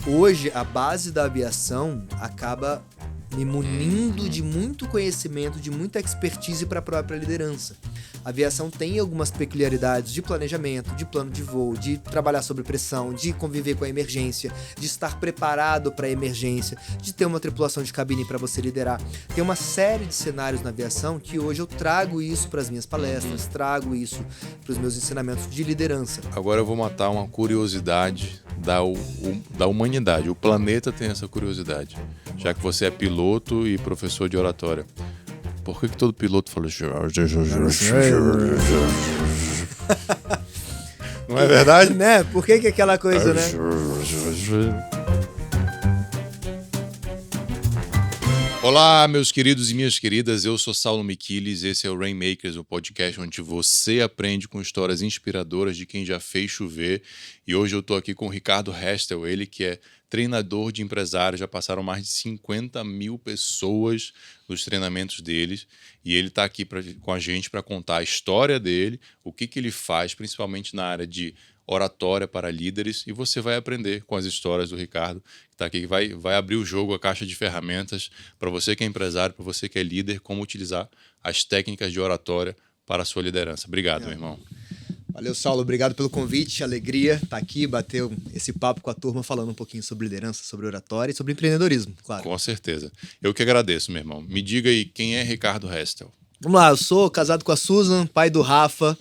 hoje a base da aviação acaba me munindo de muito conhecimento, de muita expertise para a própria liderança. A aviação tem algumas peculiaridades de planejamento, de plano de voo, de trabalhar sob pressão, de conviver com a emergência, de estar preparado para a emergência, de ter uma tripulação de cabine para você liderar. Tem uma série de cenários na aviação que hoje eu trago isso para as minhas palestras, trago isso para os meus ensinamentos de liderança. Agora eu vou matar uma curiosidade da humanidade. O planeta tem essa curiosidade. Já que você é piloto e professor de oratória, por que todo piloto fala... Não é verdade? Né? Por que aquela coisa, né? Olá, meus queridos e minhas queridas, eu sou Saulo Miquiles, esse é o Rainmakers, o podcast onde você aprende com histórias inspiradoras de quem já fez chover. E hoje eu estou aqui com o Ricardo Restel, ele que é treinador de empresários, já passaram mais de 50 mil pessoas nos treinamentos deles, e ele está aqui com a gente para contar a história dele, o que ele faz, principalmente na área de oratória para líderes, e você vai aprender com as histórias do Ricardo, que está aqui, vai abrir o jogo, a caixa de ferramentas, para você que é empresário, para você que é líder, como utilizar as técnicas de oratória para a sua liderança. Obrigado, meu irmão. Valeu, Saulo. Obrigado pelo convite. Alegria estar aqui, bater esse papo com a turma, falando um pouquinho sobre liderança, sobre oratória e sobre empreendedorismo, claro. Com certeza. Eu que agradeço, meu irmão. Me diga aí, quem é Ricardo Restel? Vamos lá, eu sou casado com a Susan, pai do Rafa,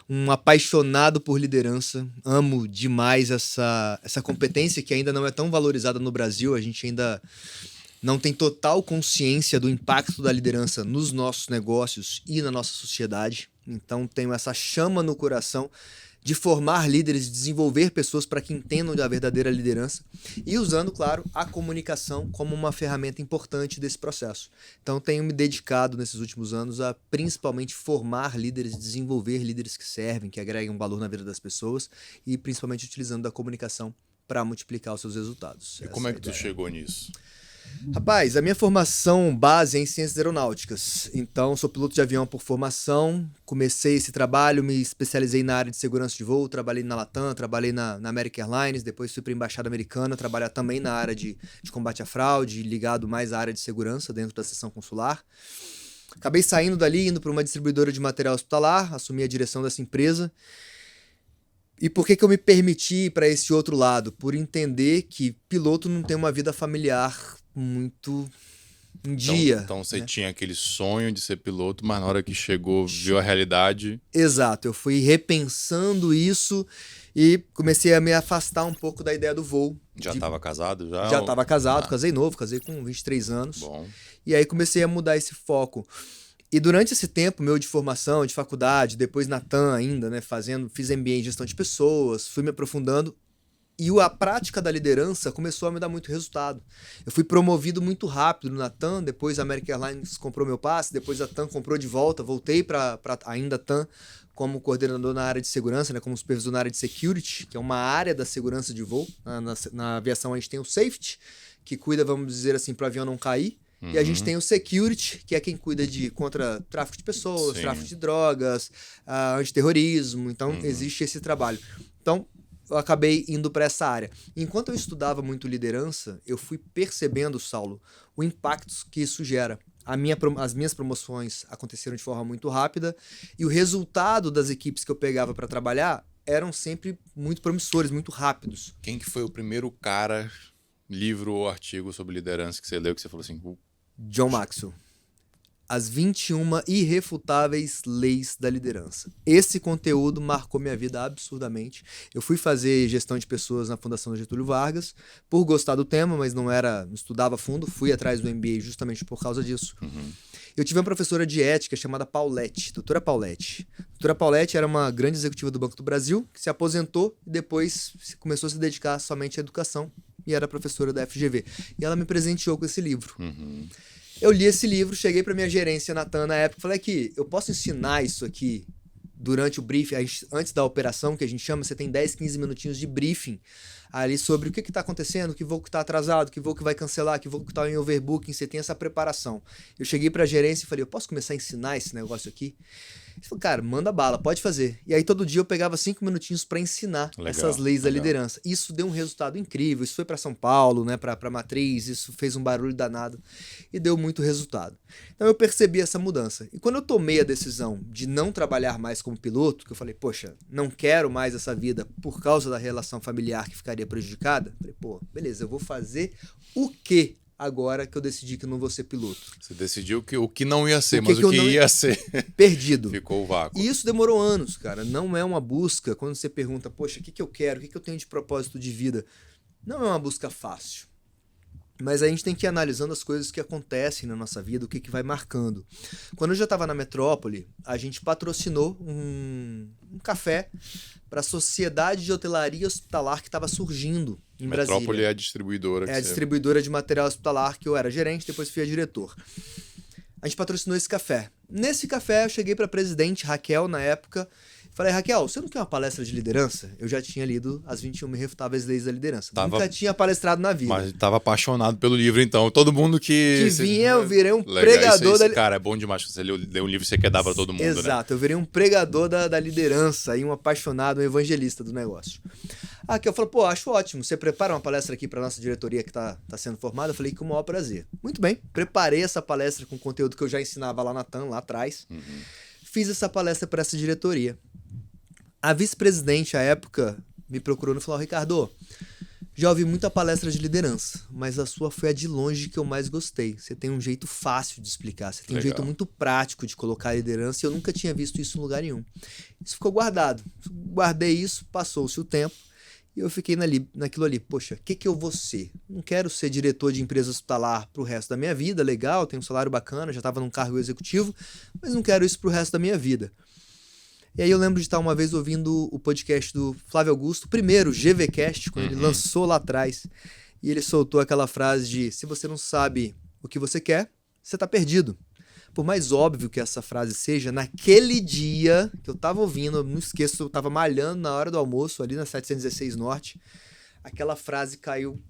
um apaixonado por liderança. Amo demais essa competência que ainda não é tão valorizada no Brasil. A gente ainda não tem total consciência do impacto da liderança nos nossos negócios e na nossa sociedade. Então tenho essa chama no coração de formar líderes, de desenvolver pessoas para que entendam da verdadeira liderança e usando, claro, a comunicação como uma ferramenta importante desse processo. Então tenho me dedicado nesses últimos anos a principalmente formar líderes, desenvolver líderes que servem, que agregam valor na vida das pessoas e principalmente utilizando da comunicação para multiplicar os seus resultados. E como é que tu chegou nisso? Rapaz, a minha formação base é em ciências aeronáuticas, então sou piloto de avião por formação, comecei esse trabalho, me especializei na área de segurança de voo, trabalhei na Latam, trabalhei na American Airlines, depois fui para a Embaixada Americana, trabalhar também na área de combate à fraude, ligado mais à área de segurança dentro da seção consular. Acabei saindo dali, indo para uma distribuidora de material hospitalar, assumi a direção dessa empresa. E por que eu me permiti ir para esse outro lado? Por entender que piloto não tem uma vida familiar muito em dia. Então você tinha aquele sonho de ser piloto, mas na hora que chegou, viu a realidade. Exato, eu fui repensando isso e comecei a me afastar um pouco da ideia do voo. Já estava casado? Já estava casado, casei novo, casei com 23 anos. Bom. E aí comecei a mudar esse foco. E durante esse tempo meu de formação, de faculdade, depois na TAM ainda, né, fiz MBA em gestão de pessoas, fui me aprofundando e a prática da liderança começou a me dar muito resultado. Eu fui promovido muito rápido na TAM, depois a American Airlines comprou meu passe, depois a TAM comprou de volta, voltei para ainda TAM como coordenador na área de segurança, né, como supervisor na área de security, que é uma área da segurança de voo. Na aviação a gente tem o safety, que cuida, vamos dizer assim, para o avião não cair. E a gente tem o security, que é quem cuida contra tráfico de pessoas, tráfico de drogas, antiterrorismo. Então, existe esse trabalho. Então, eu acabei indo para essa área. Enquanto eu estudava muito liderança, eu fui percebendo, Saulo, o impacto que isso gera. As minhas promoções aconteceram de forma muito rápida e o resultado das equipes que eu pegava para trabalhar eram sempre muito promissores, muito rápidos. Quem que foi o primeiro cara, livro ou artigo sobre liderança que você leu, que você falou assim... John Maxwell. As 21 irrefutáveis leis da liderança. Esse conteúdo marcou minha vida absurdamente. Eu fui fazer gestão de pessoas na Fundação Getúlio Vargas, por gostar do tema, mas não estudava a fundo, fui atrás do MBA justamente por causa disso. Eu tive uma professora de ética chamada Paulette, doutora Paulette. Doutora Paulette era uma grande executiva do Banco do Brasil, que se aposentou e depois começou a se dedicar somente à educação e era professora da FGV. E ela me presenteou com esse livro. Eu li esse livro, cheguei para minha gerência na TAM na época, falei aqui, eu posso ensinar isso aqui durante o briefing, antes da operação, que a gente chama, você tem 10, 15 minutinhos de briefing ali sobre o que está acontecendo, que voo que está atrasado, que voo que vai cancelar, que voo que está em overbooking, você tem essa preparação. Eu cheguei para a gerência e falei, eu posso começar a ensinar esse negócio aqui? Ele falou, cara, manda bala, pode fazer. E aí todo dia eu pegava 5 minutinhos para ensinar essas leis da liderança. Isso deu um resultado incrível, isso foi para São Paulo, né, para Matriz, isso fez um barulho danado e deu muito resultado. Então eu percebi essa mudança. E quando eu tomei a decisão de não trabalhar mais como piloto, que eu falei, poxa, não quero mais essa vida por causa da relação familiar que ficaria prejudicada, falei, pô, beleza, eu vou fazer o quê? Agora que eu decidi que eu não vou ser piloto. Você decidiu o que não ia ser, mas o que ia ser... Perdido. Ficou o vácuo. E isso demorou anos, cara. Não é uma busca, quando você pergunta, poxa, o que eu quero, o que eu tenho de propósito de vida? Não é uma busca fácil. Mas a gente tem que ir analisando as coisas que acontecem na nossa vida, o que vai marcando. Quando eu já estava na Metrópole, a gente patrocinou um café para a Sociedade de Hotelaria Hospitalar que estava surgindo em Brasília. Metrópole é a distribuidora. É a distribuidora de material hospitalar, que eu era gerente, depois fui a diretor. A gente patrocinou esse café. Nesse café eu cheguei para a presidente Raquel, na época, falei, Raquel, você não quer uma palestra de liderança? Eu já tinha lido As 21 Irrefutáveis Leis da Liderança. Nunca tinha palestrado na vida. Mas estava apaixonado pelo livro, então. Todo mundo que vinha, eu virei um pregador da... Cara, é bom demais que você lê um livro e você quer dar para todo mundo, Exato, né? Eu virei um pregador da liderança e um apaixonado, um evangelista do negócio. A Raquel falou, pô, acho ótimo, você prepara uma palestra aqui para nossa diretoria que tá sendo formada? Eu falei, com o maior prazer. Muito bem, preparei essa palestra com conteúdo que eu já ensinava lá na TAM, lá atrás. Fiz essa palestra para essa diretoria. A vice-presidente, à época, me procurou e falou, Ricardo, já ouvi muita palestra de liderança, mas a sua foi a de longe que eu mais gostei. Você tem um jeito fácil de explicar, você tem um jeito muito prático de colocar a liderança e eu nunca tinha visto isso em lugar nenhum. Isso ficou guardado. Guardei isso, passou-se o tempo e eu fiquei naquilo ali. Poxa, o que eu vou ser? Não quero ser diretor de empresa hospitalar pro resto da minha vida, legal, tenho um salário bacana, já estava num cargo executivo, mas não quero isso pro resto da minha vida. E aí eu lembro de estar uma vez ouvindo o podcast do Flávio Augusto, o primeiro GVcast, quando ele lançou lá atrás, e ele soltou aquela frase de, se você não sabe o que você quer, você tá perdido. Por mais óbvio que essa frase seja, naquele dia que eu tava ouvindo, eu não esqueço, eu tava malhando na hora do almoço, ali na 716 Norte, aquela frase caiu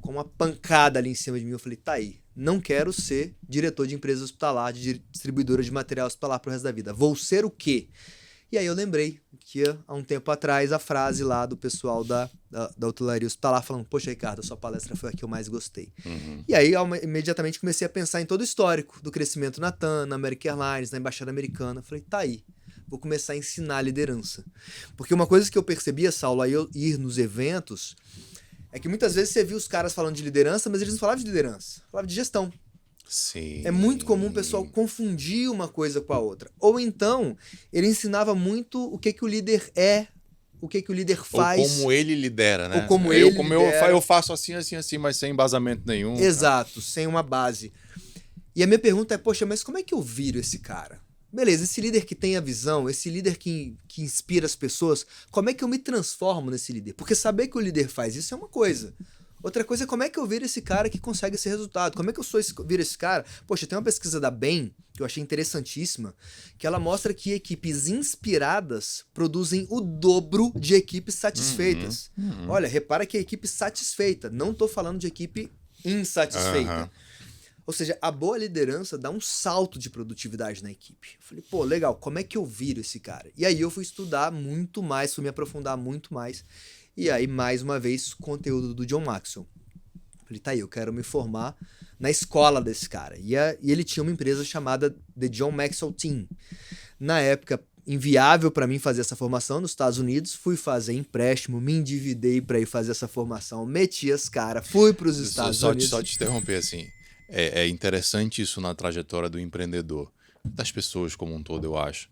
com uma pancada ali em cima de mim, eu falei, tá aí. Não quero ser diretor de empresa hospitalar, de distribuidora de material hospitalar pro resto da vida. Vou ser o quê? E aí eu lembrei que há um tempo atrás a frase lá do pessoal da hotelaria hospitalar falando, poxa, Ricardo, a sua palestra foi a que eu mais gostei. E aí imediatamente comecei a pensar em todo o histórico do crescimento na TAM, na American Airlines, na Embaixada Americana. Falei, tá aí, vou começar a ensinar a liderança. Porque uma coisa que eu percebia, Saulo, aí eu ir nos eventos, é que muitas vezes você viu os caras falando de liderança, mas eles não falavam de liderança, falavam de gestão. Sim. É muito comum o pessoal confundir uma coisa com a outra. Ou então, ele ensinava muito o que o líder é, o que o líder faz. Ou como ele lidera, né? Ou como ele lidera. Eu faço assim, mas sem embasamento nenhum. Exato, sem uma base. E a minha pergunta é, poxa, mas como é que eu viro esse cara? Beleza, esse líder que tem a visão, esse líder que inspira as pessoas, como é que eu me transformo nesse líder? Porque saber que o líder faz isso é uma coisa. Outra coisa é como é que eu viro esse cara que consegue esse resultado. Como é que eu viro esse cara? Poxa, tem uma pesquisa da BEM, que eu achei interessantíssima, que ela mostra que equipes inspiradas produzem o dobro de equipes satisfeitas. Olha, repara que é equipe satisfeita. Não estou falando de equipe insatisfeita. Ou seja, a boa liderança dá um salto de produtividade na equipe. Eu falei, pô, legal, como é que eu viro esse cara? E aí eu fui estudar muito mais, fui me aprofundar muito mais. E aí, mais uma vez, conteúdo do John Maxwell. Falei, tá aí, eu quero me formar na escola desse cara. E ele tinha uma empresa chamada The John Maxwell Team. Na época, inviável para mim fazer essa formação nos Estados Unidos, fui fazer empréstimo, me endividei para ir fazer essa formação, meti as caras, fui para os Estados Unidos. Só te interromper assim. É interessante isso na trajetória do empreendedor, das pessoas como um todo, eu acho.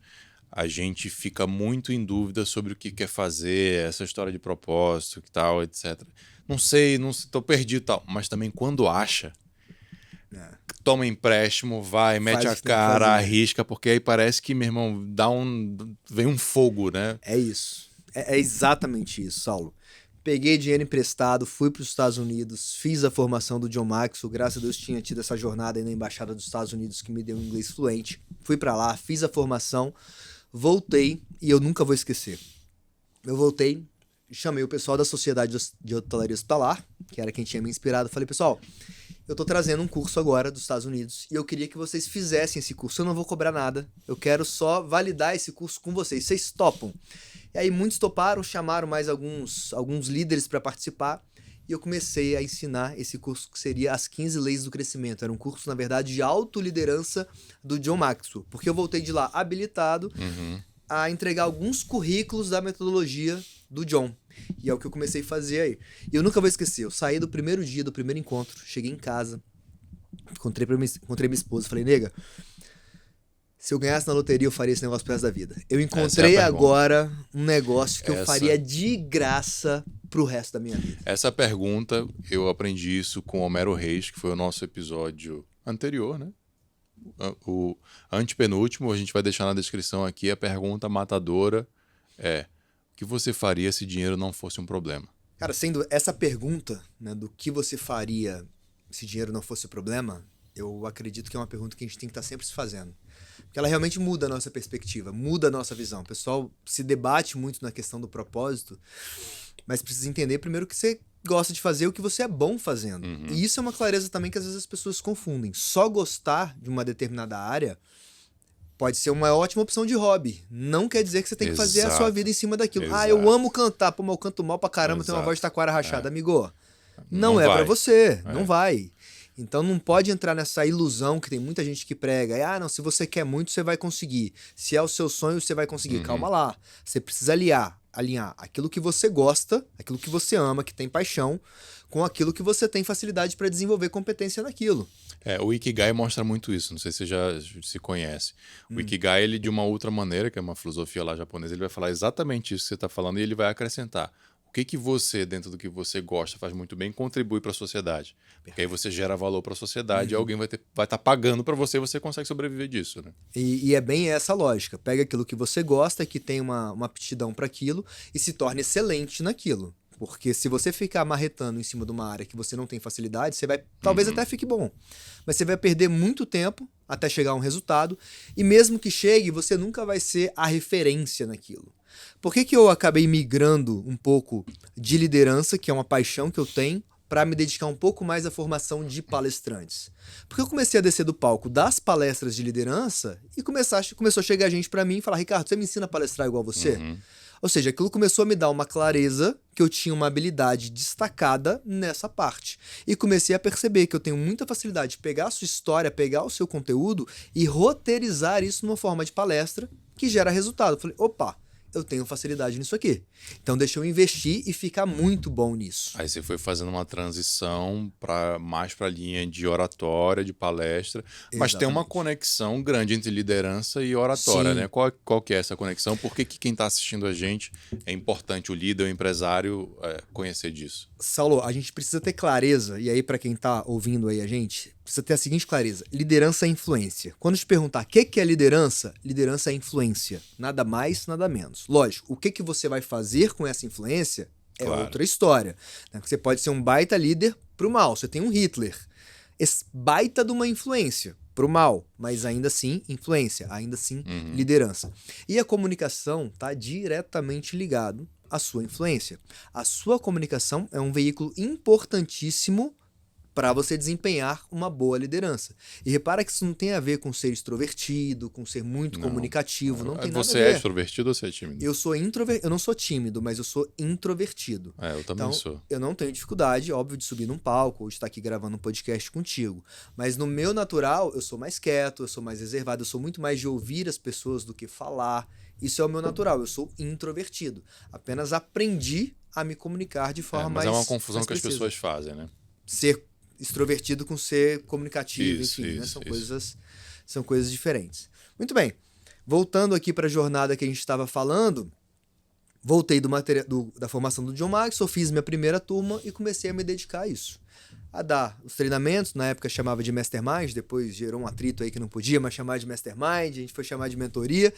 A gente fica muito em dúvida sobre o que quer fazer, essa história de propósito, que tal, etc. Não sei, tô perdido e tal. Mas também quando acha, toma empréstimo, vai, mete a cara, arrisca, porque aí parece que, meu irmão, vem um fogo, né? É isso. É exatamente isso, Saulo. Peguei dinheiro emprestado, fui para os Estados Unidos, fiz a formação do John Maxwell, graças a Deus tinha tido essa jornada aí na Embaixada dos Estados Unidos que me deu um inglês fluente. Fui para lá, fiz a formação, voltei e eu nunca vou esquecer. Eu voltei, chamei o pessoal da Sociedade de Hotelaria Hospitalar, que era quem tinha me inspirado. Falei, pessoal, eu tô trazendo um curso agora dos Estados Unidos e eu queria que vocês fizessem esse curso. Eu não vou cobrar nada, eu quero só validar esse curso com vocês. Vocês topam? E aí muitos toparam, chamaram mais alguns líderes para participar. E eu comecei a ensinar esse curso que seria As 15 Leis do Crescimento. Era um curso, na verdade, de autoliderança do John Maxwell. Porque eu voltei de lá habilitado a entregar alguns currículos da metodologia do John. E é o que eu comecei a fazer aí. E eu nunca vou esquecer. Eu saí do primeiro dia, do primeiro encontro. Cheguei em casa. Encontrei minha esposa. Falei, nega, se eu ganhasse na loteria, eu faria esse negócio pro resto da vida. Eu encontrei agora um negócio que eu faria de graça pro resto da minha vida. Essa pergunta, eu aprendi isso com Homero Reis, que foi o nosso episódio anterior, né? O antepenúltimo, a gente vai deixar na descrição aqui. A pergunta matadora é: o que você faria se dinheiro não fosse um problema? Cara, sendo essa pergunta, né, do que você faria se dinheiro não fosse o problema, eu acredito que é uma pergunta que a gente tem que estar sempre se fazendo. Porque ela realmente muda a nossa perspectiva, muda a nossa visão. O pessoal se debate muito na questão do propósito, mas precisa entender primeiro que você gosta de fazer o que você é bom fazendo. E isso é uma clareza também que às vezes as pessoas confundem. Só gostar de uma determinada área pode ser uma ótima opção de hobby. Não quer dizer que você tem que fazer a sua vida em cima daquilo. Ah, eu amo cantar. Pô, mas eu canto mal pra caramba, tenho uma voz de taquara rachada. Amigo, não é pra você. Não vai. Então não pode entrar nessa ilusão que tem muita gente que prega. Não, se você quer muito, você vai conseguir. Se é o seu sonho, você vai conseguir. Calma lá. Você precisa alinhar aquilo que você gosta, aquilo que você ama, que tem paixão, com aquilo que você tem facilidade para desenvolver competência naquilo. O Ikigai mostra muito isso, não sei se você já se conhece. O Ikigai, ele de uma outra maneira, que é uma filosofia lá japonesa, ele vai falar exatamente isso que você está falando e ele vai acrescentar. O que você, dentro do que você gosta, faz muito bem, contribui para a sociedade. Porque aí você gera valor para a sociedade e alguém vai estar pagando para você e você consegue sobreviver disso, né? E é bem essa lógica. Pega aquilo que você gosta, que tem uma aptidão para aquilo e se torne excelente naquilo. Porque se você ficar marretando em cima de uma área que você não tem facilidade, você vai, talvez até fique bom, mas você vai perder muito tempo até chegar a um resultado e mesmo que chegue, você nunca vai ser a referência naquilo. Por que eu acabei migrando um pouco de liderança, que é uma paixão que eu tenho, para me dedicar um pouco mais à formação de palestrantes? Porque eu comecei a descer do palco das palestras de liderança e começou a chegar gente para mim e falar, Ricardo, você me ensina a palestrar igual você? Ou seja, aquilo começou a me dar uma clareza que eu tinha uma habilidade destacada nessa parte. E comecei a perceber que eu tenho muita facilidade de pegar a sua história, pegar o seu conteúdo e roteirizar isso numa forma de palestra que gera resultado. Eu falei, opa, eu tenho facilidade nisso aqui. Então deixa eu investir e ficar muito bom nisso. Aí você foi fazendo uma transição mais para a linha de oratória, de palestra. Mas tem uma conexão grande entre liderança e oratória, né? Qual que é essa conexão? Por que quem está assistindo a gente é importante, o líder, o empresário, conhecer disso? Saulo, a gente precisa ter clareza, e aí para quem está ouvindo aí a gente, precisa ter a seguinte clareza: liderança é influência. Quando te perguntar o que é liderança, liderança é influência. Nada mais, nada menos. Lógico, o que você vai fazer com essa influência é outra história. Você pode ser um baita líder pro mal. Você tem um Hitler. Esse baita de uma influência pro mal, mas ainda assim influência, ainda assim liderança. E a comunicação está diretamente ligado à sua influência. A sua comunicação é um veículo importantíssimo para você desempenhar uma boa liderança. E repara que isso não tem a ver com ser extrovertido, com ser muito comunicativo, não tem nada a ver. Você é extrovertido ou você é tímido? Eu sou introvertido, eu não sou tímido, mas eu sou introvertido. Eu também sou. Eu não tenho dificuldade, óbvio, de subir num palco ou de estar aqui gravando um podcast contigo. Mas no meu natural, eu sou mais quieto, eu sou mais reservado, eu sou muito mais de ouvir as pessoas do que falar. Isso é o meu natural, eu sou introvertido. Apenas aprendi a me comunicar de forma mais... Mas é uma confusão que as pessoas fazem, né? Ser extrovertido com ser comunicativo, enfim, né? São coisas diferentes. Muito bem, voltando aqui para a jornada que a gente estava falando, voltei da formação do John Maxwell, fiz minha primeira turma e comecei a me dedicar a isso. A dar os treinamentos, na época chamava de Mastermind, depois gerou um atrito aí que não podia mais chamar de Mastermind, a gente foi chamar de mentoria,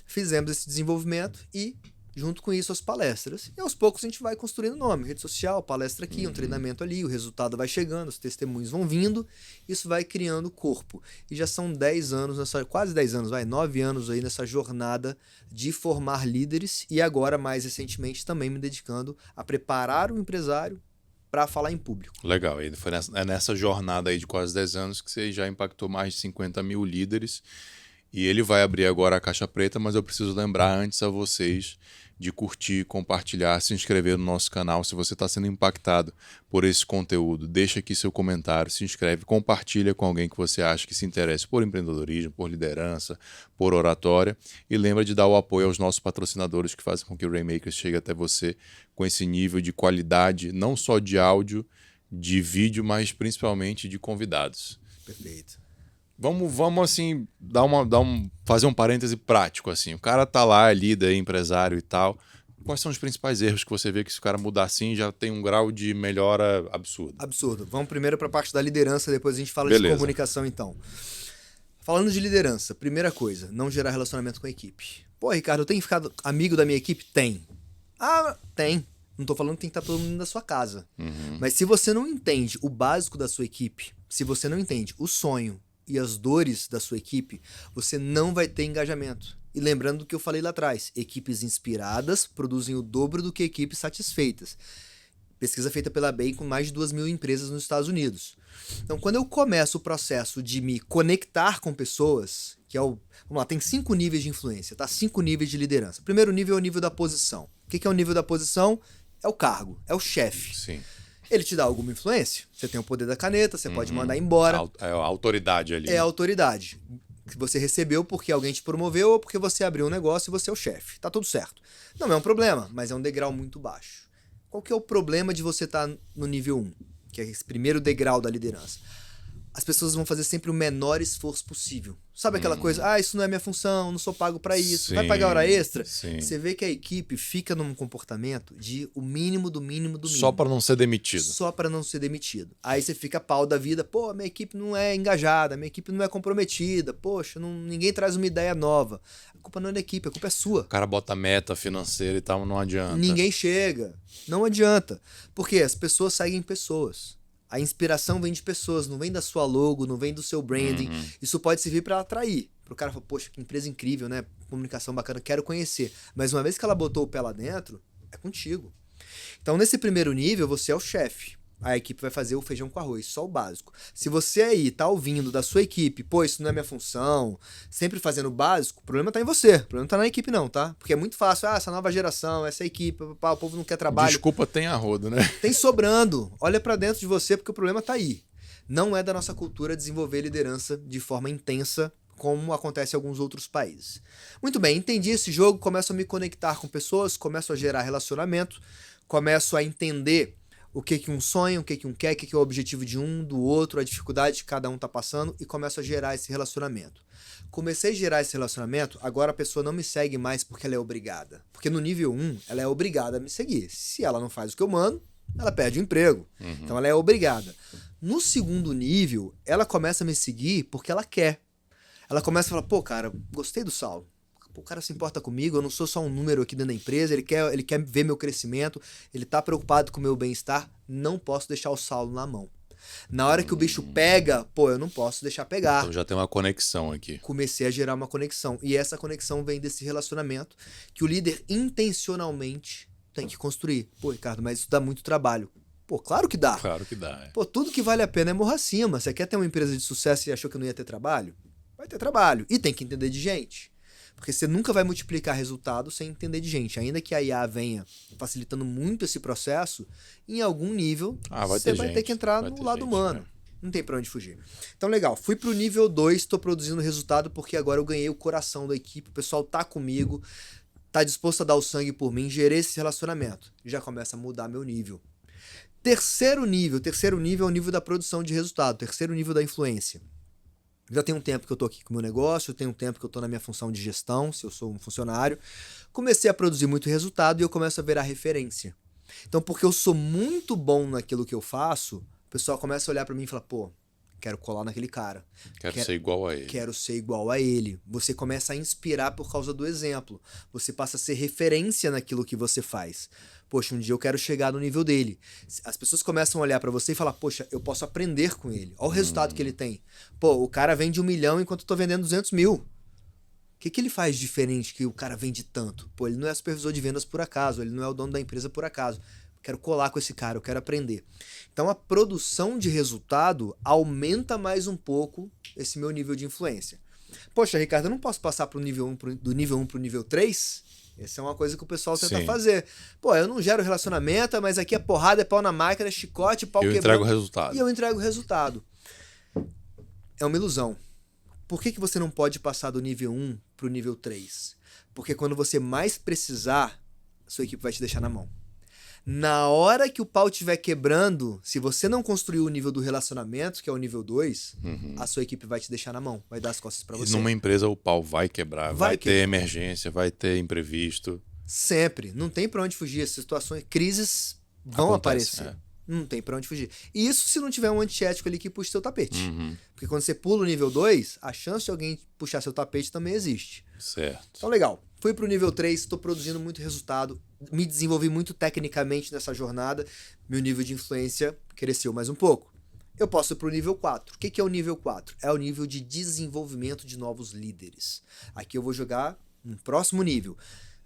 fizemos esse desenvolvimento e junto com isso as palestras. E aos poucos a gente vai construindo nome, rede social, palestra aqui, um treinamento ali, o resultado vai chegando, os testemunhos vão vindo, isso vai criando corpo. E já são 10 anos, quase 10 anos, 9 anos aí nessa jornada de formar líderes e agora, mais recentemente, também me dedicando a preparar o empresário para falar em público. Legal, e foi nessa jornada aí de quase 10 anos que você já impactou mais de 50 mil líderes. E ele vai abrir agora a caixa preta, mas eu preciso lembrar antes a vocês de curtir, compartilhar, se inscrever no nosso canal. Se você está sendo impactado por esse conteúdo, deixa aqui seu comentário, se inscreve, compartilha com alguém que você acha que se interessa por empreendedorismo, por liderança, por oratória. E lembra de dar o apoio aos nossos patrocinadores que fazem com que o Rainmakers chegue até você com esse nível de qualidade, não só de áudio, de vídeo, mas principalmente de convidados. Perfeito. Vamos assim, fazer um parêntese prático, assim. O cara tá lá, líder, empresário e tal. Quais são os principais erros que você vê que se o cara mudar assim já tem um grau de melhora absurdo? Absurdo. Vamos primeiro para a parte da liderança, depois a gente fala Beleza. de comunicação, então. Falando de liderança, primeira coisa, não gerar relacionamento com a equipe. Pô, Ricardo, eu tenho ficado amigo da minha equipe? Tem. Ah, tem. Não tô falando que tem que estar todo mundo da sua casa. Mas se você não entende o básico da sua equipe, se você não entende o sonho e as dores da sua equipe, você não vai ter engajamento. E lembrando do que eu falei lá atrás, equipes inspiradas produzem o dobro do que equipes satisfeitas. Pesquisa feita pela Bain com mais de 2.000 empresas nos Estados Unidos. Então, quando eu começo o processo de me conectar com pessoas, que é o... Vamos lá, tem 5 níveis de influência, tá? 5 níveis de liderança. O primeiro nível é o nível da posição. O que é o nível da posição? É o cargo, é o chefe. Sim. Ele te dá alguma influência? Você tem o poder da caneta, você pode mandar embora. É a autoridade ali. É a autoridade. Que você recebeu porque alguém te promoveu ou porque você abriu um negócio e você é o chefe. Tá tudo certo. Não é um problema, mas é um degrau muito baixo. Qual que é o problema de você estar no nível 1? Que é esse primeiro degrau da liderança. As pessoas vão fazer sempre o menor esforço possível. Sabe aquela coisa, isso não é minha função, não sou pago para isso, vai pagar hora extra? Sim. Você vê que a equipe fica num comportamento de o mínimo do mínimo do mínimo. Só para não ser demitido. Só para não ser demitido. Aí você fica pau da vida, pô, minha equipe não é engajada, minha equipe não é comprometida, poxa, ninguém traz uma ideia nova. A culpa não é da equipe, a culpa é sua. O cara bota meta financeira e tal, não adianta. Ninguém chega, não adianta. Porque as pessoas seguem pessoas. A inspiração vem de pessoas, não vem da sua logo, não vem do seu branding. Isso pode servir para atrair. Para o cara falar, poxa, que empresa incrível, né? Comunicação bacana, quero conhecer. Mas uma vez que ela botou o pé lá dentro, é contigo. Então, nesse primeiro nível, você é o chefe. A equipe vai fazer o feijão com arroz, só o básico. Se você aí tá ouvindo da sua equipe, pô, isso não é minha função, sempre fazendo o básico, o problema tá em você. O problema não tá na equipe não, tá? Porque é muito fácil, essa nova geração, essa equipe, o povo não quer trabalho. Desculpa, tem arrodo, né? Tem sobrando. Olha pra dentro de você porque o problema tá aí. Não é da nossa cultura desenvolver liderança de forma intensa, como acontece em alguns outros países. Muito bem, entendi esse jogo, começo a me conectar com pessoas, começo a gerar relacionamento, começo a entender o que um sonha, o que um quer, o que é o objetivo de um, do outro, a dificuldade que cada um tá passando e começo a gerar esse relacionamento. Comecei a gerar esse relacionamento, agora a pessoa não me segue mais porque ela é obrigada. Porque no nível 1, ela é obrigada a me seguir. Se ela não faz o que eu mando, ela perde o emprego. Então ela é obrigada. No segundo nível, ela começa a me seguir porque ela quer. Ela começa a falar, pô, cara, gostei do Saulo. O cara se importa comigo, eu não sou só um número aqui dentro da empresa, ele quer ver meu crescimento, ele tá preocupado com o meu bem-estar, não posso deixar o Saulo na mão. Na hora que o bicho pega, pô, eu não posso deixar pegar. Então já tem uma conexão aqui. Comecei a gerar uma conexão, e essa conexão vem desse relacionamento que o líder intencionalmente tem que construir. Pô, Ricardo, mas isso dá muito trabalho. Pô, claro que dá. Claro que dá. É. Pô, tudo que vale a pena é morrer acima. Você quer ter uma empresa de sucesso e achou que não ia ter trabalho? Vai ter trabalho. E tem que entender de gente. Porque você nunca vai multiplicar resultado sem entender de gente. Ainda que a IA venha facilitando muito esse processo, em algum nível você vai ter que entrar no lado humano. Não tem pra onde fugir. Então, legal. Fui pro nível 2, tô produzindo resultado porque agora eu ganhei o coração da equipe. O pessoal tá comigo, tá disposto a dar o sangue por mim, gerei esse relacionamento. Já começa a mudar meu nível. Terceiro nível é o nível da produção de resultado. Terceiro nível da influência. Já tem um tempo que eu estou aqui com o meu negócio, tem um tempo que eu estou na minha função de gestão, se eu sou um funcionário. Comecei a produzir muito resultado e eu começo a virar referência. Então, porque eu sou muito bom naquilo que eu faço, o pessoal começa a olhar para mim e falar, pô, Quero colar naquele cara. Quero ser igual a ele. Quero ser igual a ele. Você começa a inspirar por causa do exemplo. Você passa a ser referência naquilo que você faz. Poxa, um dia eu quero chegar no nível dele. As pessoas começam a olhar pra você e falar, poxa, eu posso aprender com ele. Olha o resultado que ele tem. Pô, o cara vende 1 milhão enquanto eu tô vendendo 200 mil. O que ele faz diferente que o cara vende tanto? Pô, ele não é supervisor de vendas por acaso, ele não é o dono da empresa por acaso. Quero colar com esse cara, eu quero aprender. Então a produção de resultado aumenta mais um pouco esse meu nível de influência. Poxa, Ricardo, eu não posso passar do nível 1 pro nível 3? Essa é uma coisa que o pessoal tenta fazer. Pô, eu não gero relacionamento, mas aqui é porrada, é pau na máquina, é chicote, pau quebrando. Eu entrego o resultado. E eu entrego o resultado. É uma ilusão. Por que você não pode passar do nível 1 pro nível 3? Porque quando você mais precisar, a sua equipe vai te deixar na mão. Na hora que o pau estiver quebrando, se você não construir o nível do relacionamento, que é o nível 2, a sua equipe vai te deixar na mão, vai dar as costas pra você. E numa empresa o pau vai quebrar, vai ter emergência, vai ter imprevisto. Sempre. Não tem pra onde fugir. As situações, crises vão aparecer. Não tem pra onde fugir. E isso se não tiver um antiético ali que puxa seu tapete. Porque quando você pula o nível 2, a chance de alguém puxar seu tapete também existe. Certo. Então, legal. Fui pro nível 3, estou produzindo muito resultado, me desenvolvi muito tecnicamente nessa jornada, meu nível de influência cresceu mais um pouco. Eu posso ir pro nível 4. O que é o nível 4? É o nível de desenvolvimento de novos líderes. Aqui eu vou jogar um próximo nível.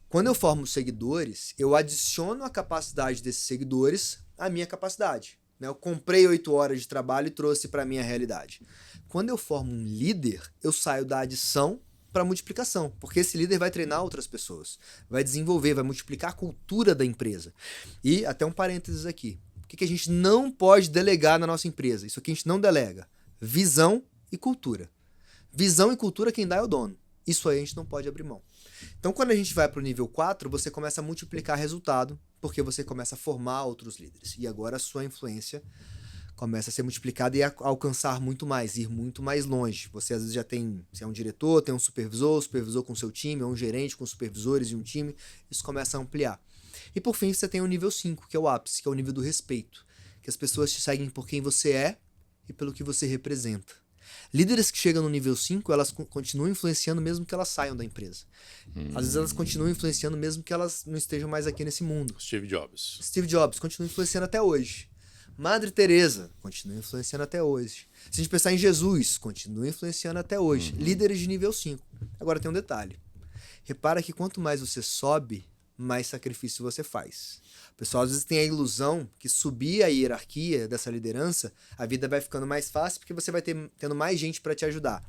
Quando eu formo seguidores, eu adiciono a capacidade desses seguidores à minha capacidade. Eu comprei 8 horas de trabalho e trouxe para a minha realidade. Quando eu formo um líder, eu saio da adição para multiplicação, porque esse líder vai treinar outras pessoas, vai desenvolver, vai multiplicar a cultura da empresa. E até um parênteses aqui. O que a gente não pode delegar na nossa empresa? Isso aqui a gente não delega. Visão e cultura. Visão e cultura quem dá é o dono. Isso aí a gente não pode abrir mão. Então, quando a gente vai para o nível 4, você começa a multiplicar resultado, porque você começa a formar outros líderes. E agora a sua influência começa a ser multiplicada e a alcançar muito mais, ir muito mais longe. Você às vezes já tem, você é um diretor, tem um supervisor com seu time, ou um gerente com supervisores e um time, isso começa a ampliar. E por fim você tem o nível 5, que é o ápice, que é o nível do respeito, que as pessoas te seguem por quem você é e pelo que você representa. Líderes que chegam no nível 5, elas continuam influenciando mesmo que elas saiam da empresa. Às vezes elas continuam influenciando mesmo que elas não estejam mais aqui nesse mundo. Steve Jobs continua influenciando até hoje. Madre Teresa continua influenciando até hoje. Se a gente pensar em Jesus, continua influenciando até hoje. Líderes de nível 5. Agora tem um detalhe. Repara que quanto mais você sobe, mais sacrifício você faz. O pessoal às vezes tem a ilusão que subir a hierarquia dessa liderança, a vida vai ficando mais fácil porque você vai tendo mais gente para te ajudar.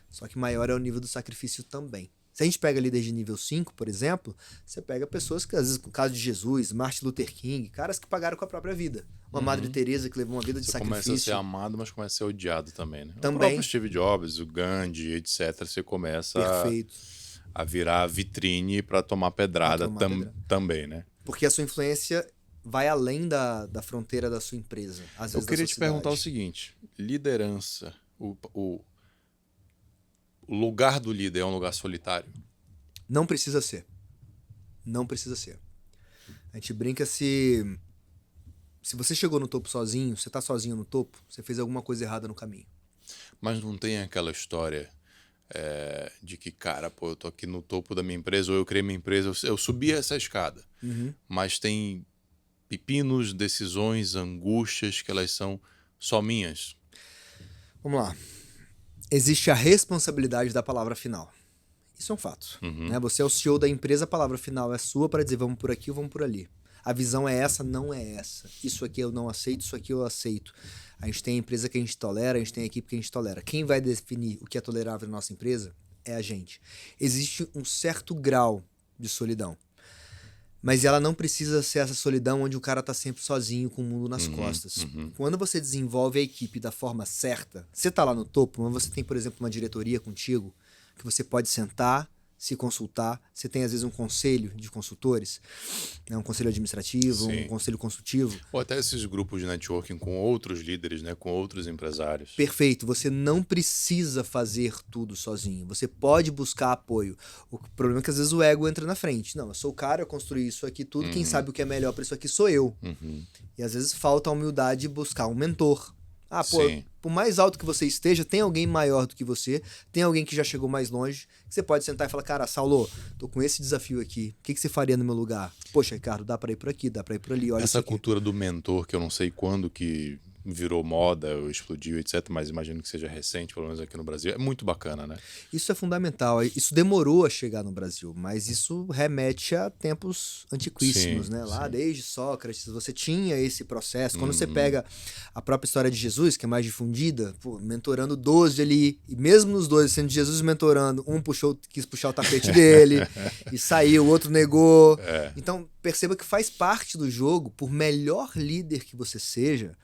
Só que maior é o nível do sacrifício também. Se a gente pega líder de nível 5, por exemplo, você pega pessoas que, às vezes, no caso de Jesus, Martin Luther King, caras que pagaram com a própria vida. Uma Madre Teresa que levou uma vida de sacrifício. Você começa a ser amado, mas começa a ser odiado também, né? Também. O próprio Steve Jobs, o Gandhi, etc. Você começa a virar vitrine para tomar pedrada também, né? Porque a sua influência vai além da fronteira da sua empresa. Às vezes eu queria te perguntar o seguinte, liderança, o lugar do líder é um lugar solitário? Não precisa ser. Não precisa ser. A gente brinca se você chegou no topo sozinho, você tá sozinho no topo, você fez alguma coisa errada no caminho. Mas não tem aquela história de que, cara, pô, eu tô aqui no topo da minha empresa, ou eu criei minha empresa, eu subi essa escada. Mas tem pepinos, decisões, angústias que elas são só minhas. Vamos lá. Existe a responsabilidade da palavra final. Isso é um fato. Né? Você é o CEO da empresa, a palavra final é sua para dizer vamos por aqui ou vamos por ali. A visão é essa, não é essa. Isso aqui eu não aceito, isso aqui eu aceito. A gente tem a empresa que a gente tolera, a gente tem a equipe que a gente tolera. Quem vai definir o que é tolerável na nossa empresa é a gente. Existe um certo grau de solidão. Mas ela não precisa ser essa solidão onde o cara tá sempre sozinho com o mundo nas costas. Quando você desenvolve a equipe da forma certa, você tá lá no topo, mas você tem, por exemplo, uma diretoria contigo, que você pode sentar, se consultar. Você tem, às vezes, um conselho de consultores, né? Um conselho administrativo, um conselho consultivo. Ou até esses grupos de networking com outros líderes, né? Com outros empresários. Perfeito. Você não precisa fazer tudo sozinho. Você pode buscar apoio. O problema é que, às vezes, o ego entra na frente. Não, eu sou o cara, eu construí isso aqui tudo. Quem sabe o que é melhor para isso aqui sou eu. E, às vezes, falta a humildade de buscar um mentor. Sim. Por mais alto que você esteja, tem alguém maior do que você, tem alguém que já chegou mais longe, que você pode sentar e falar, cara, Saulo, tô com esse desafio aqui, o que você faria no meu lugar? Poxa, Ricardo, dá pra ir por aqui, dá pra ir por ali, olha isso Essa aqui. cultura do mentor, que eu não sei quando que virou moda, ou explodiu, etc., mas imagino que seja recente, pelo menos aqui no Brasil, é muito bacana, né? Isso é fundamental. Isso demorou a chegar no Brasil, mas isso remete a tempos antiquíssimos, Sim, né? Lá sim. desde Sócrates, você tinha esse processo. Quando você Uhum. pega a própria história de Jesus, que é mais difundida, mentorando 12 ali, e mesmo nos 12, sendo Jesus mentorando, quis puxar o tapete dele e saiu, o outro negou. É. Então, perceba que faz parte do jogo, por melhor líder que você seja,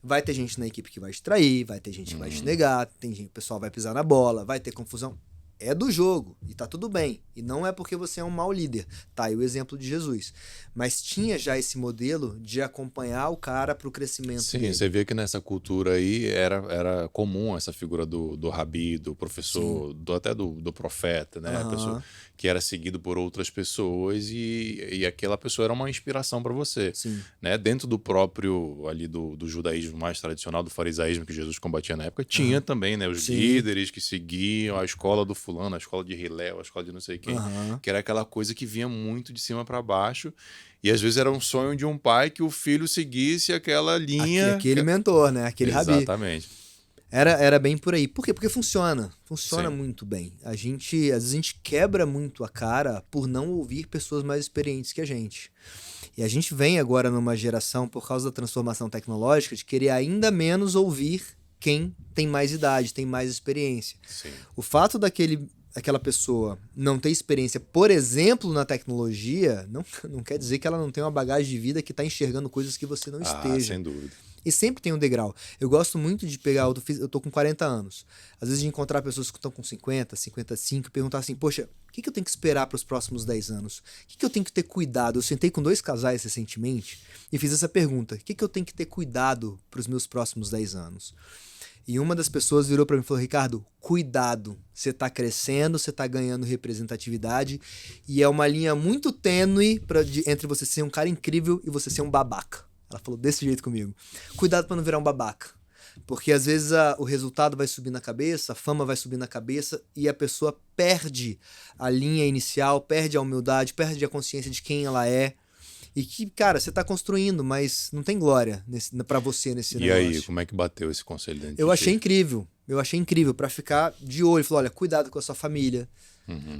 vai ter gente na equipe que vai te trair, vai ter gente que vai te negar, o pessoal vai pisar na bola, vai ter confusão. É do jogo e tá tudo bem. E não é porque você é um mau líder. Tá aí o exemplo de Jesus. Mas tinha já esse modelo de acompanhar o cara pro crescimento Sim, dele. você vê que nessa cultura aí era comum essa figura do rabi, do professor, até do profeta, né? A pessoa Aham. que era seguido por outras pessoas e aquela pessoa era uma inspiração para você, Sim. né? Dentro do próprio ali do judaísmo mais tradicional, do farisaísmo que Jesus combatia na época, tinha Aham. também, né? Os Sim. líderes que seguiam a escola do fulano, a escola de Hilel, a escola de não sei quem, Aham. que era aquela coisa que vinha muito de cima para baixo. E às vezes era um sonho de um pai que o filho seguisse aquela linha. Aquele mentor, né? Aquele rabi. Exatamente. Era bem por aí. Por quê? Porque funciona. Funciona Sim. muito bem. Às vezes a gente quebra muito a cara por não ouvir pessoas mais experientes que a gente. E a gente vem agora numa geração, por causa da transformação tecnológica, de querer ainda menos ouvir quem tem mais idade, tem mais experiência. Sim. O fato daquela pessoa não ter experiência, por exemplo, na tecnologia, não quer dizer que ela não tem uma bagagem de vida que está enxergando coisas que você não esteja. Sem dúvida. E sempre tem um degrau. Eu gosto muito de pegar, eu tô com 40 anos. Às vezes de encontrar pessoas que estão com 50, 55 e perguntar assim, poxa, o que eu tenho que esperar para os próximos 10 anos? O que eu tenho que ter cuidado? Eu sentei com 2 casais recentemente e fiz essa pergunta. O que eu tenho que ter cuidado para os meus próximos 10 anos? E uma das pessoas virou para mim e falou, Ricardo, cuidado. Você tá crescendo, você tá ganhando representatividade e é uma linha muito tênue entre você ser um cara incrível e você ser um babaca. Ela falou desse jeito comigo. Cuidado para não virar um babaca. Porque às vezes o resultado vai subir na cabeça, a fama vai subir na cabeça e a pessoa perde a linha inicial, perde a humildade, perde a consciência de quem ela é. E que, cara, você tá construindo, mas não tem glória pra você nesse E negócio. aí, como é que bateu esse conselho dentro Eu de achei ti? incrível. Eu achei incrível pra ficar de olho. Falou, olha, cuidado com a sua família.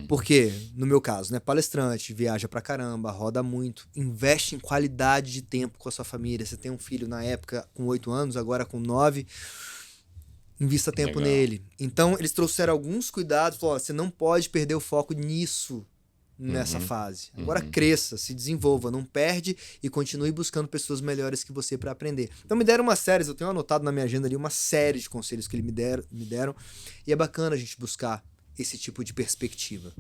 Porque, no meu caso, né, palestrante, viaja pra caramba, roda muito, investe em qualidade de tempo com a sua família. Você tem um filho na época com 8 anos, agora com 9, invista tempo Legal. nele. Então, eles trouxeram alguns cuidados, falaram, você não pode perder o foco nisso nessa fase. Agora cresça, se desenvolva, não perde e continue buscando pessoas melhores que você para aprender. Então me deram uma série, eu tenho anotado na minha agenda ali uma série de conselhos que eles me deram e é bacana a gente buscar esse tipo de perspectiva.